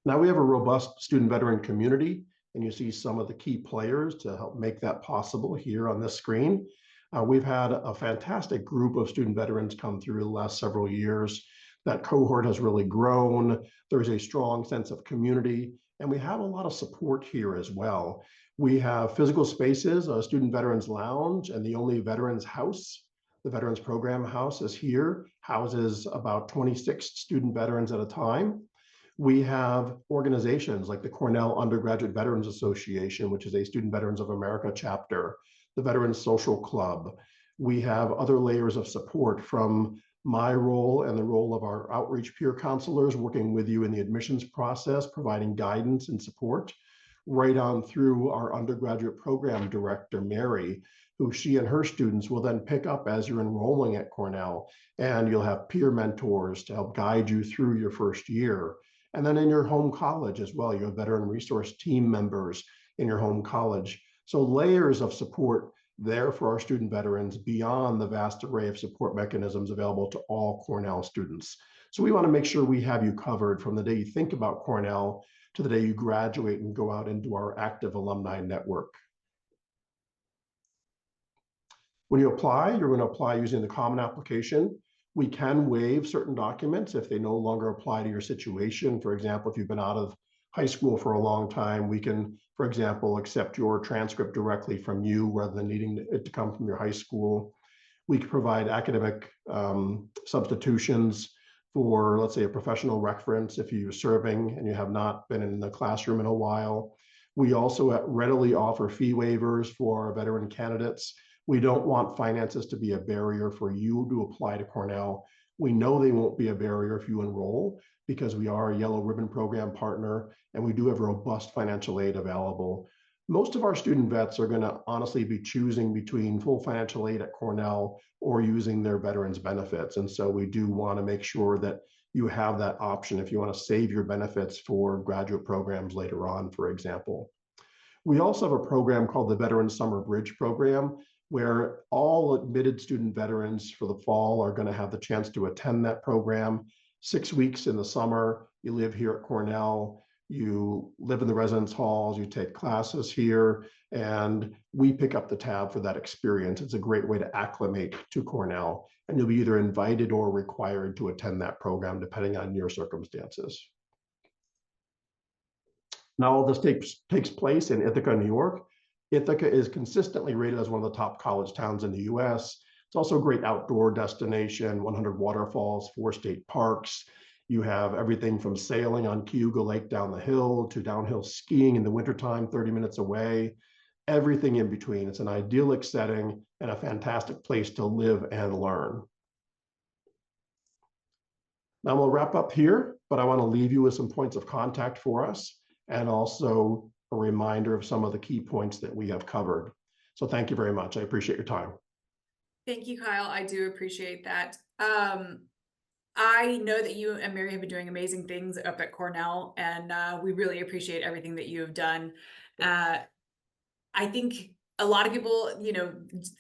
Now we have a robust student veteran community, and you see some of the key players to help make that possible here on this screen. We've had a fantastic group of student veterans come through the last several years. That cohort has really grown. There's a strong sense of community, and we have a lot of support here as well. We have physical spaces, a student veterans lounge, and the only veterans house. The Veterans Program House is here, houses about 26 student veterans at a time. We have organizations like the Cornell Undergraduate Veterans Association, which is a Student Veterans of America chapter, the Veterans Social Club. We have other layers of support, from my role and the role of our outreach peer counselors working with you in the admissions process, providing guidance and support, right on through our undergraduate program director, Mary, who she and her students will then pick up as you're enrolling at Cornell. And you'll have peer mentors to help guide you through your first year. And then in your home college as well, you have veteran resource team members in your home college. So layers of support there for our student veterans beyond the vast array of support mechanisms available to all Cornell students. So we want to make sure we have you covered from the day you think about Cornell to the day you graduate and go out into our active alumni network. When you apply, you're going to apply using the common application. We can waive certain documents if they no longer apply to your situation. For example, if you've been out of high school for a long time, we can, for example, accept your transcript directly from you rather than needing it to come from your high school. We can provide academic substitutions for, let's say, a professional reference if you're serving and you have not been in the classroom in a while. We also readily offer fee waivers for veteran candidates. We don't want finances to be a barrier for you to apply to Cornell. We know they won't be a barrier if you enroll because we are a Yellow Ribbon Program partner and we do have robust financial aid available. Most of our student vets are going to honestly be choosing between full financial aid at Cornell or using their veterans benefits. And so we do want to make sure that you have that option if you want to save your benefits for graduate programs later on, for example. We also have a program called the Veteran Summer Bridge Program, where all admitted student veterans for the fall are going to have the chance to attend that program. 6 weeks in the summer, you live here at Cornell, you live in the residence halls, you take classes here, and we pick up the tab for that experience. It's a great way to acclimate to Cornell, and you'll be either invited or required to attend that program depending on your circumstances. Now all this takes place in Ithaca, New York. Ithaca is consistently rated as one of the top college towns in the US. It's also a great outdoor destination, 100 waterfalls, 4 state parks. You have everything from sailing on Cayuga Lake down the hill to downhill skiing in the wintertime, 30 minutes away, everything in between. It's an idyllic setting and a fantastic place to live and learn. Now we'll wrap up here, but I want to leave you with some points of contact for us and also a reminder of some of the key points that we have covered. So thank you very much. I appreciate your time.
Thank you, Kyle. I do appreciate that. I know that you and Mary have been doing amazing things up at Cornell, and we really appreciate everything that you have done. I think a lot of people,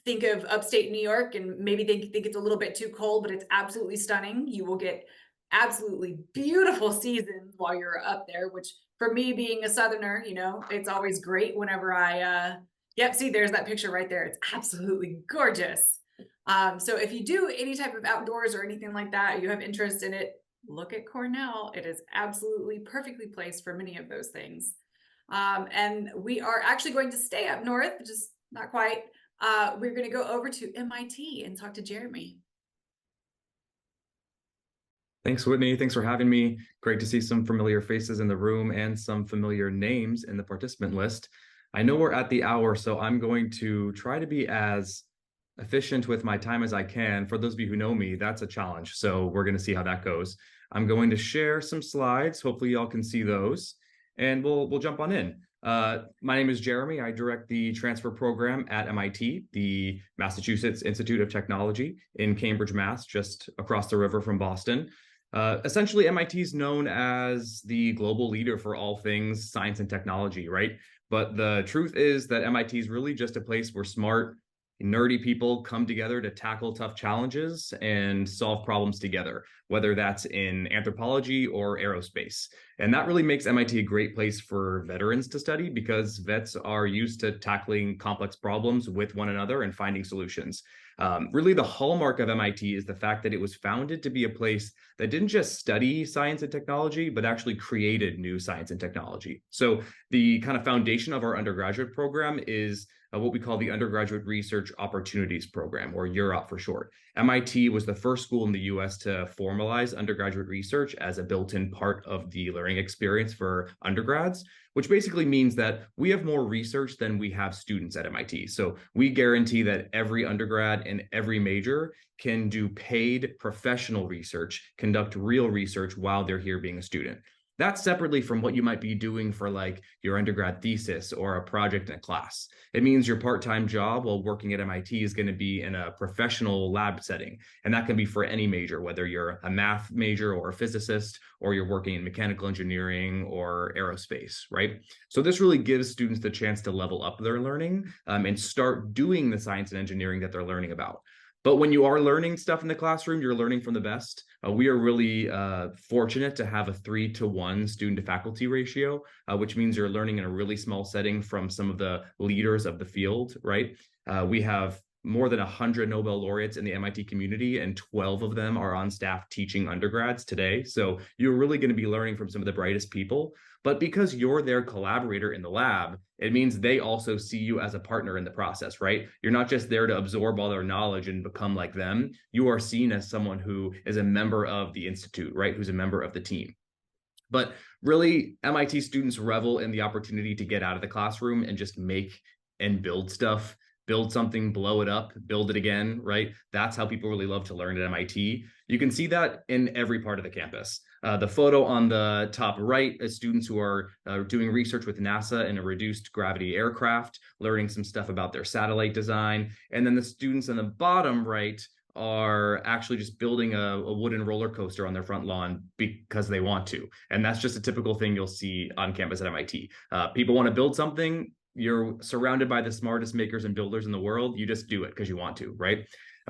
think of upstate New York and maybe they think it's a little bit too cold, but it's absolutely stunning. You will get absolutely beautiful seasons while you're up there, which for me being a Southerner, it's always great whenever yep, see, there's that picture right there. It's absolutely gorgeous. So if you do any type of outdoors or anything like that, you have interest in it, look at Cornell. It is absolutely perfectly placed for many of those things. And we are actually going to stay up north, just not quite. We're going to go over to MIT and talk to Jeremy.
Thanks, Whitney. Thanks for having me. Great to see some familiar faces in the room and some familiar names in the participant list. I know we're at the hour, so I'm going to try to be as efficient with my time as I can. For those of you who know me, that's a challenge. So we're going to see how that goes. I'm going to share some slides. Hopefully y'all can see those, and we'll jump on in. My name is Jeremy. I direct the transfer program at MIT, the Massachusetts Institute of Technology in Cambridge, Mass, just across the river from Boston. Essentially, MIT is known as the global leader for all things science and technology, right? But the truth is that MIT is really just a place where smart, nerdy people come together to tackle tough challenges and solve problems together, whether that's in anthropology or aerospace. And that really makes MIT a great place for veterans to study because vets are used to tackling complex problems with one another and finding solutions. Really, the hallmark of MIT is the fact that it was founded to be a place that didn't just study science and technology, but actually created new science and technology. So the kind of foundation of our undergraduate program is what we call the Undergraduate Research Opportunities Program, or UROP for short. MIT was the first school in the US to formalize undergraduate research as a built-in part of the learning experience for undergrads, which basically means that we have more research than we have students at MIT. So we guarantee that every undergrad and every major can do paid professional research, conduct real research while they're here being a student. That's separately from what you might be doing for like your undergrad thesis or a project in a class. It means your part-time job while working at MIT is going to be in a professional lab setting. And that can be for any major, whether you're a math major or a physicist, or you're working in mechanical engineering or aerospace, right? So this really gives students the chance to level up their learning and start doing the science and engineering that they're learning about. But when you are learning stuff in the classroom, you're learning from the best. We are really fortunate to have a 3-to-1 student to faculty ratio, which means you're learning in a really small setting from some of the leaders of the field, right? We have more than 100 Nobel laureates in the MIT community, and 12 of them are on staff teaching undergrads today. So you're really going to be learning from some of the brightest people. But because you're their collaborator in the lab, it means they also see you as a partner in the process, right? You're not just there to absorb all their knowledge and become like them. You are seen as someone who is a member of the institute, right? Who's a member of the team. But really, MIT students revel in the opportunity to get out of the classroom and just make and build stuff. Build something, blow it up, build it again, right? That's how people really love to learn at MIT. You can see that in every part of the campus. The photo on the top right is students who are doing research with NASA in a reduced gravity aircraft, learning some stuff about their satellite design. And then the students in the bottom right are actually just building a wooden roller coaster on their front lawn because they want to. And that's just a typical thing you'll see on campus at MIT. People want to build something. You're surrounded by the smartest makers and builders in the world. You just do it because you want to, right?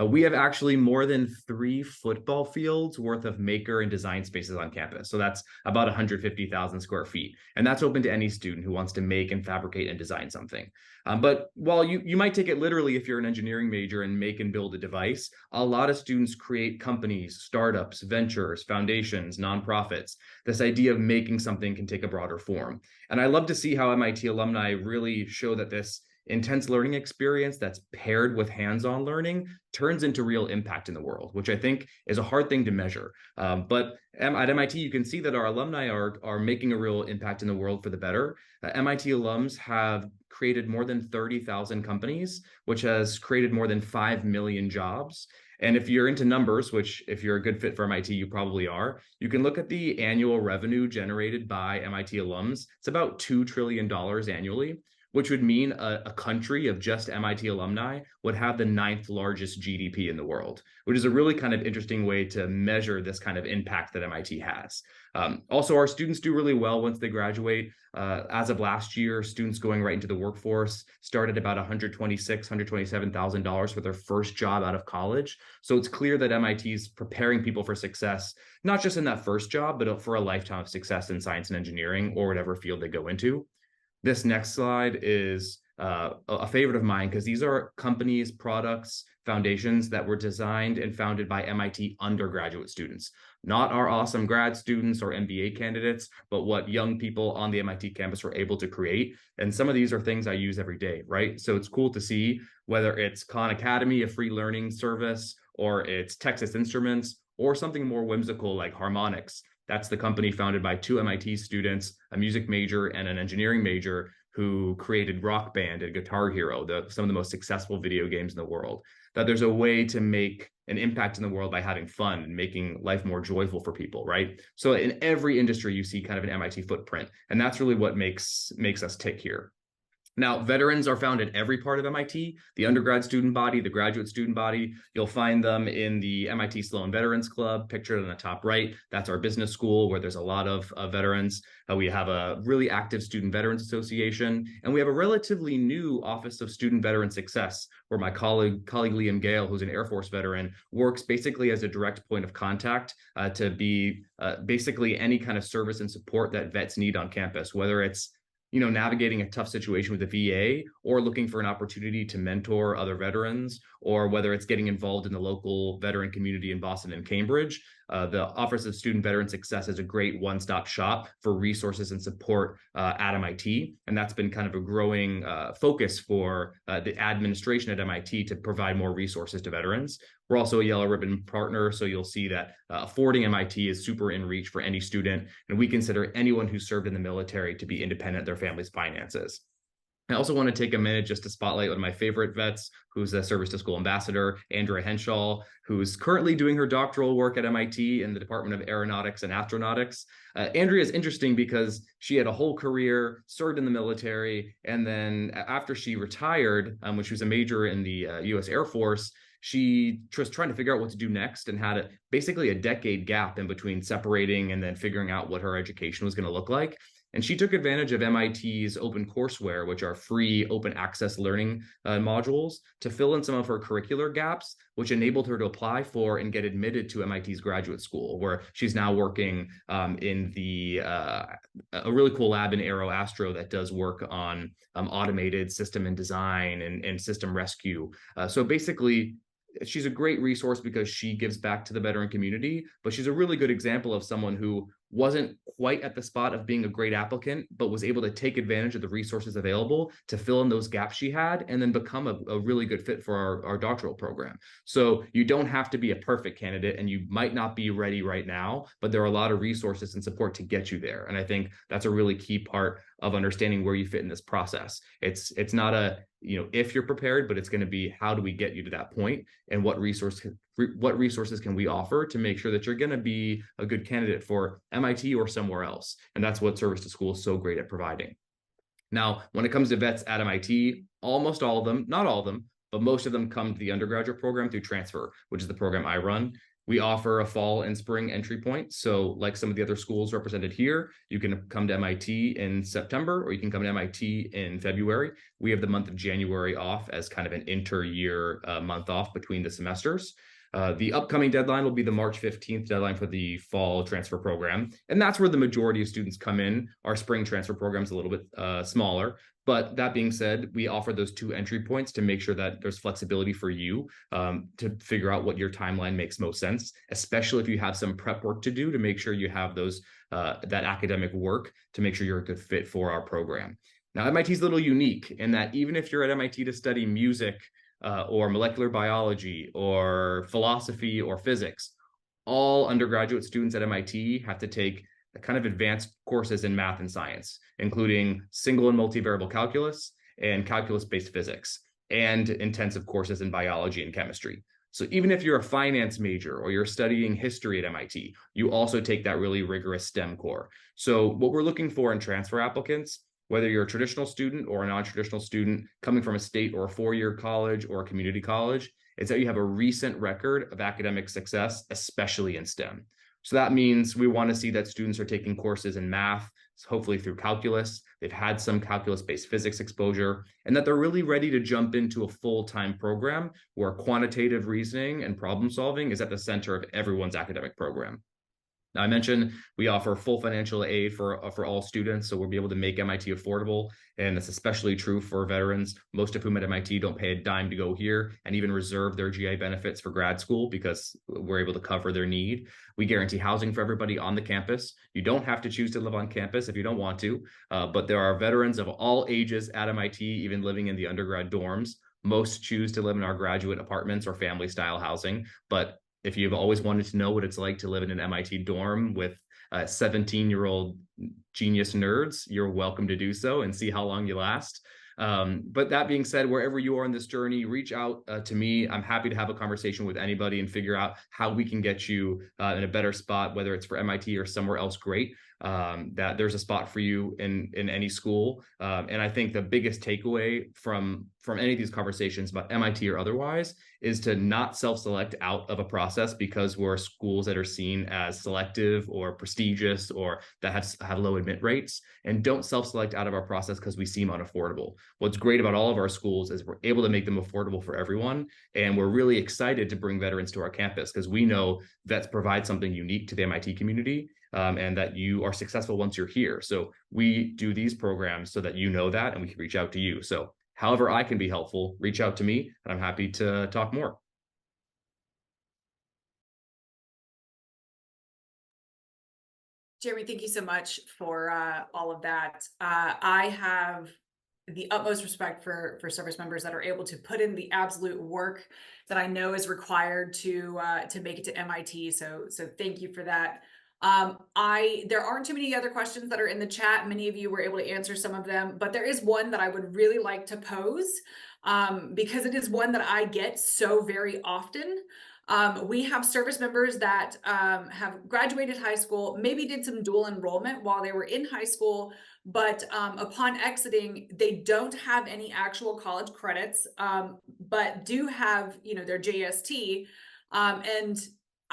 We have actually more than 3 football fields worth of maker and design spaces on campus. So that's about 150,000 square feet. And that's open to any student who wants to make and fabricate and design something. But while you might take it literally if you're an engineering major and make and build a device, a lot of students create companies, startups, ventures, foundations, nonprofits. This idea of making something can take a broader form. And I love to see how MIT alumni really show that this intense learning experience that's paired with hands-on learning turns into real impact in the world, which I think is a hard thing to measure. But at MIT, you can see that our alumni are making a real impact in the world for the better. MIT alums have created more than 30,000 companies, which has created more than 5 million jobs. And if you're into numbers, which if you're a good fit for MIT, you probably are, you can look at the annual revenue generated by MIT alums. It's about $2 trillion annually, which would mean a country of just MIT alumni would have the 9th largest GDP in the world, which is a really kind of interesting way to measure this kind of impact that MIT has. Also, our students do really well once they graduate. As of last year, students going right into the workforce started about $126,000, $127,000 for their first job out of college. So it's clear that MIT is preparing people for success, not just in that first job, but for a lifetime of success in science and engineering or whatever field they go into. This next slide is a favorite of mine because these are companies, products, foundations that were designed and founded by MIT undergraduate students, not our awesome grad students or MBA candidates, but what young people on the MIT campus were able to create. And some of these are things I use every day, right? So it's cool to see whether it's Khan Academy, a free learning service, or it's Texas Instruments, or something more whimsical like Harmonix. That's the company founded by 2 MIT students, a music major and an engineering major, who created Rock Band and Guitar Hero, some of the most successful video games in the world. That there's a way to make an impact in the world by having fun and making life more joyful for people, right? So in every industry, you see kind of an MIT footprint, and that's really what makes us tick here. Now, veterans are found at every part of MIT, the undergrad student body, the graduate student body. You'll find them in the MIT Sloan Veterans Club, pictured on the top right. That's our business school where there's a lot of veterans. We have a really active Student Veterans Association, and we have a relatively new Office of Student Veteran Success, where my colleague Liam Gale, who's an Air Force veteran, works basically as a direct point of contact to be basically any kind of service and support that vets need on campus, whether it's navigating a tough situation with the VA or looking for an opportunity to mentor other veterans, or whether it's getting involved in the local veteran community in Boston and Cambridge. The Office of Student Veteran Success is a great one-stop shop for resources and support at MIT. And that's been kind of a growing focus for the administration at MIT to provide more resources to veterans. We're also a Yellow Ribbon partner, so you'll see that affording MIT is super in reach for any student, and we consider anyone who served in the military to be independent of their family's finances. I also want to take a minute just to spotlight one of my favorite vets, who's a service to school ambassador, Andrea Henshaw, who's currently doing her doctoral work at MIT in the Department of Aeronautics and Astronautics. Andrea is interesting because she had a whole career, served in the military, and then after she retired, when she was a major in the U.S. Air Force, she was trying to figure out what to do next and had basically a decade gap in between separating and then figuring out what her education was going to look like. And she took advantage of MIT's open courseware, which are free open access learning modules, to fill in some of her curricular gaps, which enabled her to apply for and get admitted to MIT's graduate school, where she's now working in a really cool lab in AeroAstro that does work on automated system and design and system rescue. So basically, she's a great resource because she gives back to the veteran community, but she's a really good example of someone who wasn't quite at the spot of being a great applicant, but was able to take advantage of the resources available to fill in those gaps she had and then become a really good fit for our doctoral program. So you don't have to be a perfect candidate, and you might not be ready right now, but there are a lot of resources and support to get you there. And I think that's a really key part of understanding where you fit in this process. It's not a, if you're prepared, but it's going to be, how do we get you to that point, and what resources can we offer to make sure that you're going to be a good candidate for MIT or somewhere else. And that's what Service to School is so great at providing. Now, when it comes to vets at MIT, almost all of them, not all of them, but most of them come to the undergraduate program through transfer, which is the program I run. We offer a fall and spring entry point. So like some of the other schools represented here, you can come to MIT in September, or you can come to MIT in February. We have the month of January off as kind of an inter-year month off between the semesters. The upcoming deadline will be the March 15th deadline for the fall transfer program. And that's where the majority of students come in. Our spring transfer program is a little bit smaller. But that being said, we offer those 2 entry points to make sure that there's flexibility for you to figure out what your timeline makes most sense, especially if you have some prep work to do to make sure you have those that academic work to make sure you're a good fit for our program. Now, MIT is a little unique in that even if you're at MIT to study music or molecular biology or philosophy or physics, all undergraduate students at MIT have to take kind of advanced courses in math and science, including single and multivariable calculus and calculus-based physics, and intensive courses in biology and chemistry. So even if you're a finance major or you're studying history at MIT, you also take that really rigorous STEM core. So what we're looking for in transfer applicants, whether you're a traditional student or a non-traditional student coming from a state or a 4-year college or a community college, is that you have a recent record of academic success, especially in STEM. So that means we want to see that students are taking courses in math, hopefully through calculus, they've had some calculus-based physics exposure, and that they're really ready to jump into a full-time program where quantitative reasoning and problem solving is at the center of everyone's academic program. Now, I mentioned we offer full financial aid for all students, so we'll be able to make MIT affordable, and that's especially true for veterans, most of whom at MIT don't pay a dime to go here and even reserve their GI benefits for grad school because we're able to cover their need. We guarantee housing for everybody on the campus. You don't have to choose to live on campus if you don't want to, but there are veterans of all ages at MIT, even living in the undergrad dorms. Most choose to live in our graduate apartments or family-style housing, but if you've always wanted to know what it's like to live in an MIT dorm with 17-year-old genius nerds, you're welcome to do so and see how long you last. But that being said, wherever you are in this journey, reach out to me. I'm happy to have a conversation with anybody and figure out how we can get you in a better spot, whether it's for MIT or somewhere else great. That there's a spot for you in any school. And I think the biggest takeaway from any of these conversations about MIT or otherwise is to not self-select out of a process because we're schools that are seen as selective or prestigious or that have low admit rates, and don't self-select out of our process because we seem unaffordable. What's great about all of our schools is we're able to make them affordable for everyone. And we're really excited to bring veterans to our campus because we know vets provide something unique to the MIT community. And that you are successful once you're here. So we do these programs so that you know that, and we can reach out to you. So however I can be helpful, reach out to me, and I'm happy to talk more.
Jeremy, thank you so much for all of that. I have the utmost respect for service members that are able to put in the absolute work that I know is required to make it to MIT. So thank you for that. There aren't too many other questions that are in the chat. Many of you were able to answer some of them, but there is one that I would really like to pose, because it is one that I get so very often. We have service members that have graduated high school, maybe did some dual enrollment while they were in high school, but upon exiting, they don't have any actual college credits, but do have, their JST. And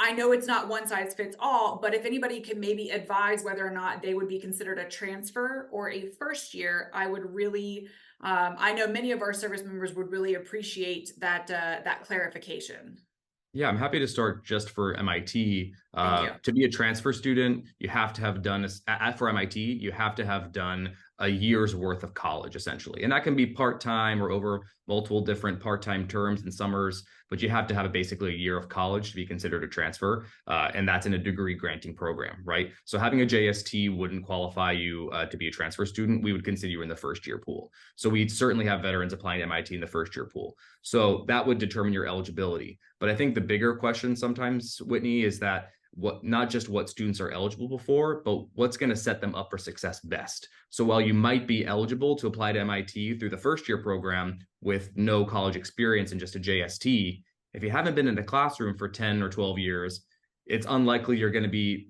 I know it's not one size fits all, but if anybody can maybe advise whether or not they would be considered a transfer or a first year, I would really, I know many of our service members would really appreciate that clarification.
Yeah, I'm happy to start just for MIT.
Thank you.
To be a transfer student, you have to have done, for MIT, you have to have done a year's worth of college, essentially. And that can be part-time or over multiple different part-time terms and summers, but you have to have basically a year of college to be considered a transfer. And that's in a degree granting program, right? So having a JST wouldn't qualify you to be a transfer student. We would consider you in the first year pool. So we certainly have veterans applying to MIT in the first year pool. So that would determine your eligibility. But I think the bigger question sometimes, Whitney, is that not just what students are eligible for, but what's going to set them up for success best. So while you might be eligible to apply to MIT through the first year program with no college experience and just a JST, if you haven't been in the classroom for 10 or 12 years, it's unlikely you're going to be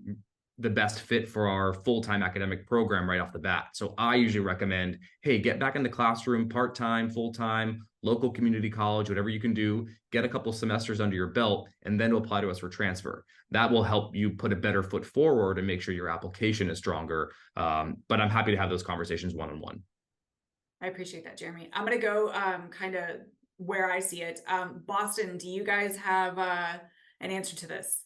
the best fit for our full-time academic program right off the bat. So I usually recommend, hey, get back in the classroom, part-time, full-time, local community college, whatever you can do, get a couple semesters under your belt, and then apply to us for transfer. That will help you put a better foot forward and make sure your application is stronger. But I'm happy to have those conversations one-on-one.
I appreciate that, Jeremy. I'm going to go kind of where I see it. Boston, do you guys have an answer to this?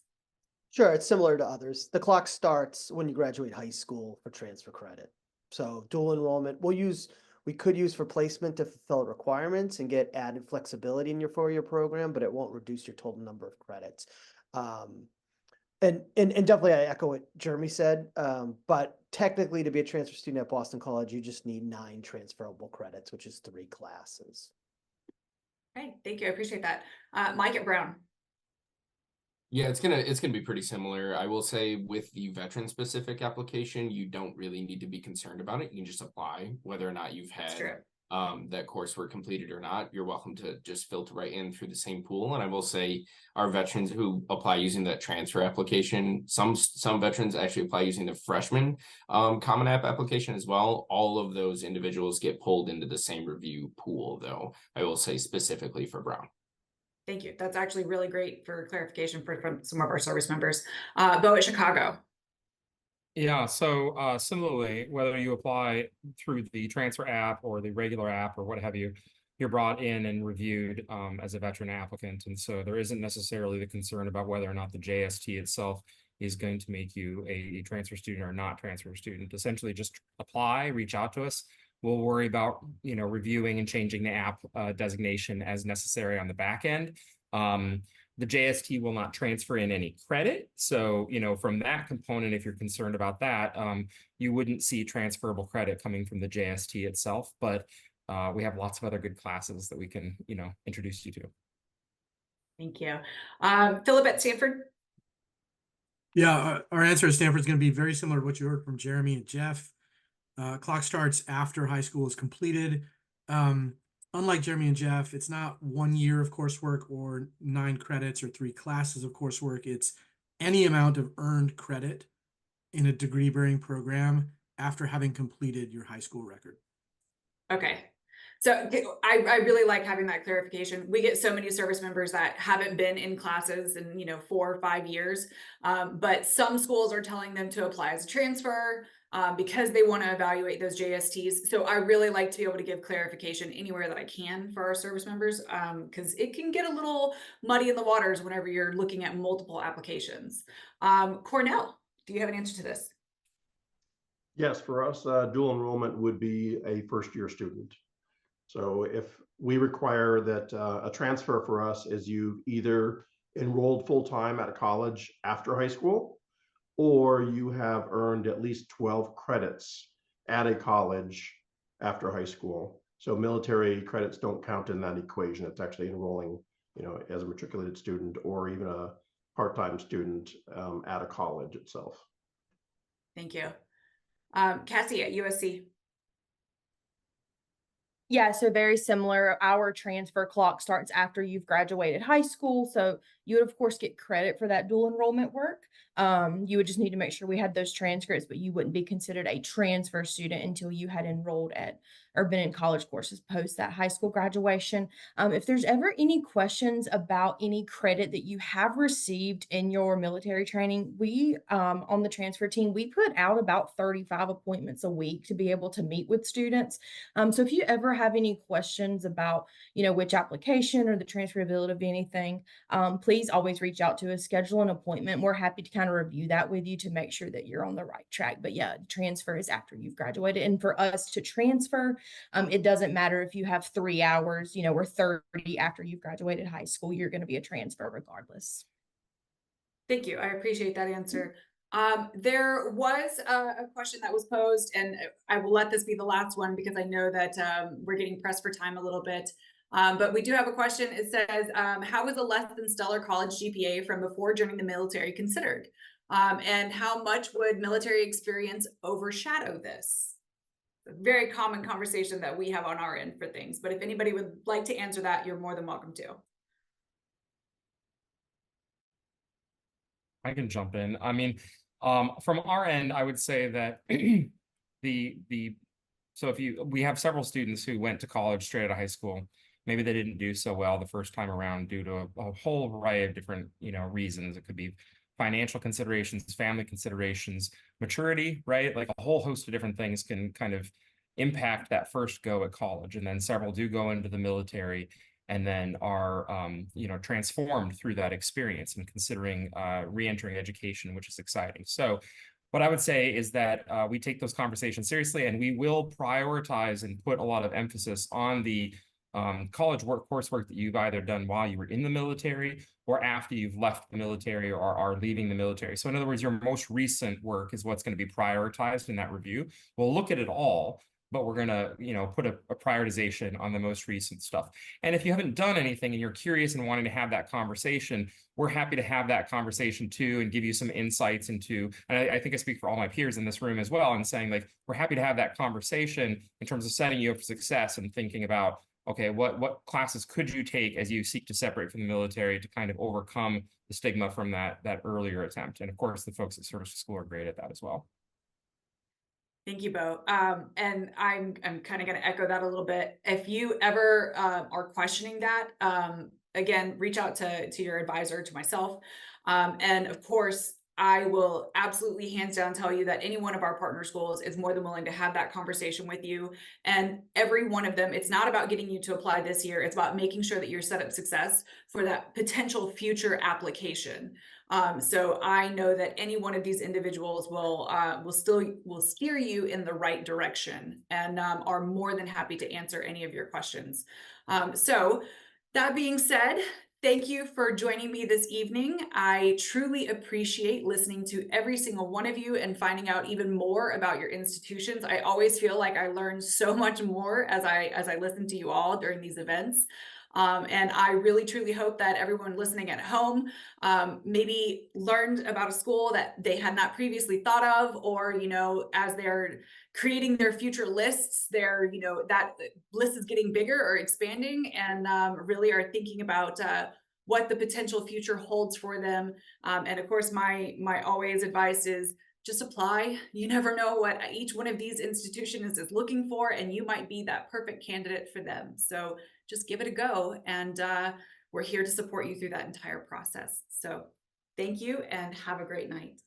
Sure, it's similar to others. The clock starts when you graduate high school for transfer credit. So dual enrollment, we could use for placement to fulfill requirements and get added flexibility in your 4-year program, but it won't reduce your total number of credits. And definitely I echo what Jeremy said, but technically to be a transfer student at Boston College, you just need 9 transferable credits, which is 3 classes.
Okay, thank you. I appreciate that. Mike at Brown.
Yeah, it's gonna be pretty similar. I will say with the veteran specific application, you don't really need to be concerned about it. You can just apply whether or not you've had that coursework completed or not. You're welcome to just filter right in through the same pool. And I will say our veterans who apply using that transfer application, some veterans actually apply using the freshman Common App application as well. All of those individuals get pulled into the same review pool, though, I will say specifically for Brown.
Thank you. That's actually really great for clarification from some of our service members. Bo at Chicago.
Yeah, so similarly, whether you apply through the transfer app or the regular app or what have you, you're brought in and reviewed as a veteran applicant. And so there isn't necessarily the concern about whether or not the JST itself is going to make you a transfer student or not transfer student. Essentially, just apply, reach out to us. We'll worry about, reviewing and changing the app designation as necessary on the back end. The JST will not transfer in any credit. So, from that component, if you're concerned about that, you wouldn't see transferable credit coming from the JST itself. But we have lots of other good classes that we can, introduce you to.
Thank you. Philip at Stanford.
Yeah, our answer at Stanford is going to be very similar to what you heard from Jeremy and Jeff. Clock starts after high school is completed. Unlike Jeremy and Jeff, it's not 1 year of coursework or 9 credits or 3 classes of coursework. It's any amount of earned credit in a degree-bearing program after having completed your high school record.
Okay. So I really like having that clarification. We get so many service members that haven't been in classes in 4 or 5 years, but some schools are telling them to apply as a transfer because they want to evaluate those JSTs. So I really like to be able to give clarification anywhere that I can for our service members, because it can get a little muddy in the waters whenever you're looking at multiple applications. Cornell, do you have an answer to this?
Yes, for us, dual enrollment would be a first-year student. So if we require that a transfer for us is you either enrolled full-time at a college after high school, or you have earned at least 12 credits at a college after high school. So military credits don't count in that equation. It's actually enrolling, as a matriculated student or even a part-time student at a college itself.
Thank you. Cassie at USC.
Yeah, so very similar. Our transfer clock starts after you've graduated high school. So you would, of course, get credit for that dual enrollment work. You would just need to make sure we had those transcripts, but you wouldn't be considered a transfer student until you had enrolled at or been in college courses post that high school graduation. If there's ever any questions about any credit that you have received in your military training, we on the transfer team, we put out about 35 appointments a week to be able to meet with students. So if you ever have any questions about, which application or the transferability of anything, please always reach out to us, schedule an appointment. We're happy to kind of review that with you to make sure that you're on the right track. But yeah, transfer is after you've graduated. And for us to transfer, it doesn't matter if you have 3 hours, or 30 after you've graduated high school, you're going to be a transfer regardless.
Thank you. I appreciate that answer. There was a question that was posed, and I will let this be the last one because I know that we're getting pressed for time a little bit. But we do have a question. It says, how is a less than stellar college GPA from before joining the military considered? And how much would military experience overshadow this? A very common conversation that we have on our end for things. But if anybody would like to answer that, you're more than welcome to.
I can jump in. I mean, from our end, I would say that so we have several students who went to college straight out of high school. Maybe they didn't do so well the first time around due to a whole variety of different, reasons. It could be financial considerations, family considerations, maturity, right? Like a whole host of different things can kind of impact that first go at college. And then several do go into the military and then are, transformed through that experience and considering re-entering education, which is exciting. So what I would say is that we take those conversations seriously, and we will prioritize and put a lot of emphasis on the college coursework that you've either done while you were in the military or after you've left the military or are leaving the military. So in other words, your most recent work is what's going to be prioritized in that review. We'll look at it all, but we're going to, put a prioritization on the most recent stuff. And if you haven't done anything and you're curious and wanting to have that conversation, we're happy to have that conversation too and give you some insights into, and I think I speak for all my peers in this room as well, and saying like, we're happy to have that conversation in terms of setting you up for success and thinking about, okay, what classes could you take as you seek to separate from the military to kind of overcome the stigma from that earlier attempt? And of course, the folks at Service to School are great at that as well.
Thank you, Bo. And I'm kind of going to echo that a little bit. If you ever are questioning that, again, reach out to your advisor, to myself. And of course, I will absolutely hands down tell you that any one of our partner schools is more than willing to have that conversation with you. And every one of them, it's not about getting you to apply this year. It's about making sure that you're set up success for that potential future application. So I know that any one of these individuals will steer you in the right direction, and are more than happy to answer any of your questions. So that being said, thank you for joining me this evening. I truly appreciate listening to every single one of you and finding out even more about your institutions. I always feel like I learn so much more as I listen to you all during these events. And I really, truly hope that everyone listening at home maybe learned about a school that they had not previously thought of, or, as they're creating their future lists, that list is getting bigger or expanding, and really are thinking about what the potential future holds for them. And of course, my always advice is just apply. You never know what each one of these institutions is looking for, and you might be that perfect candidate for them. So just give it a go, and we're here to support you through that entire process. So thank you and have a great night.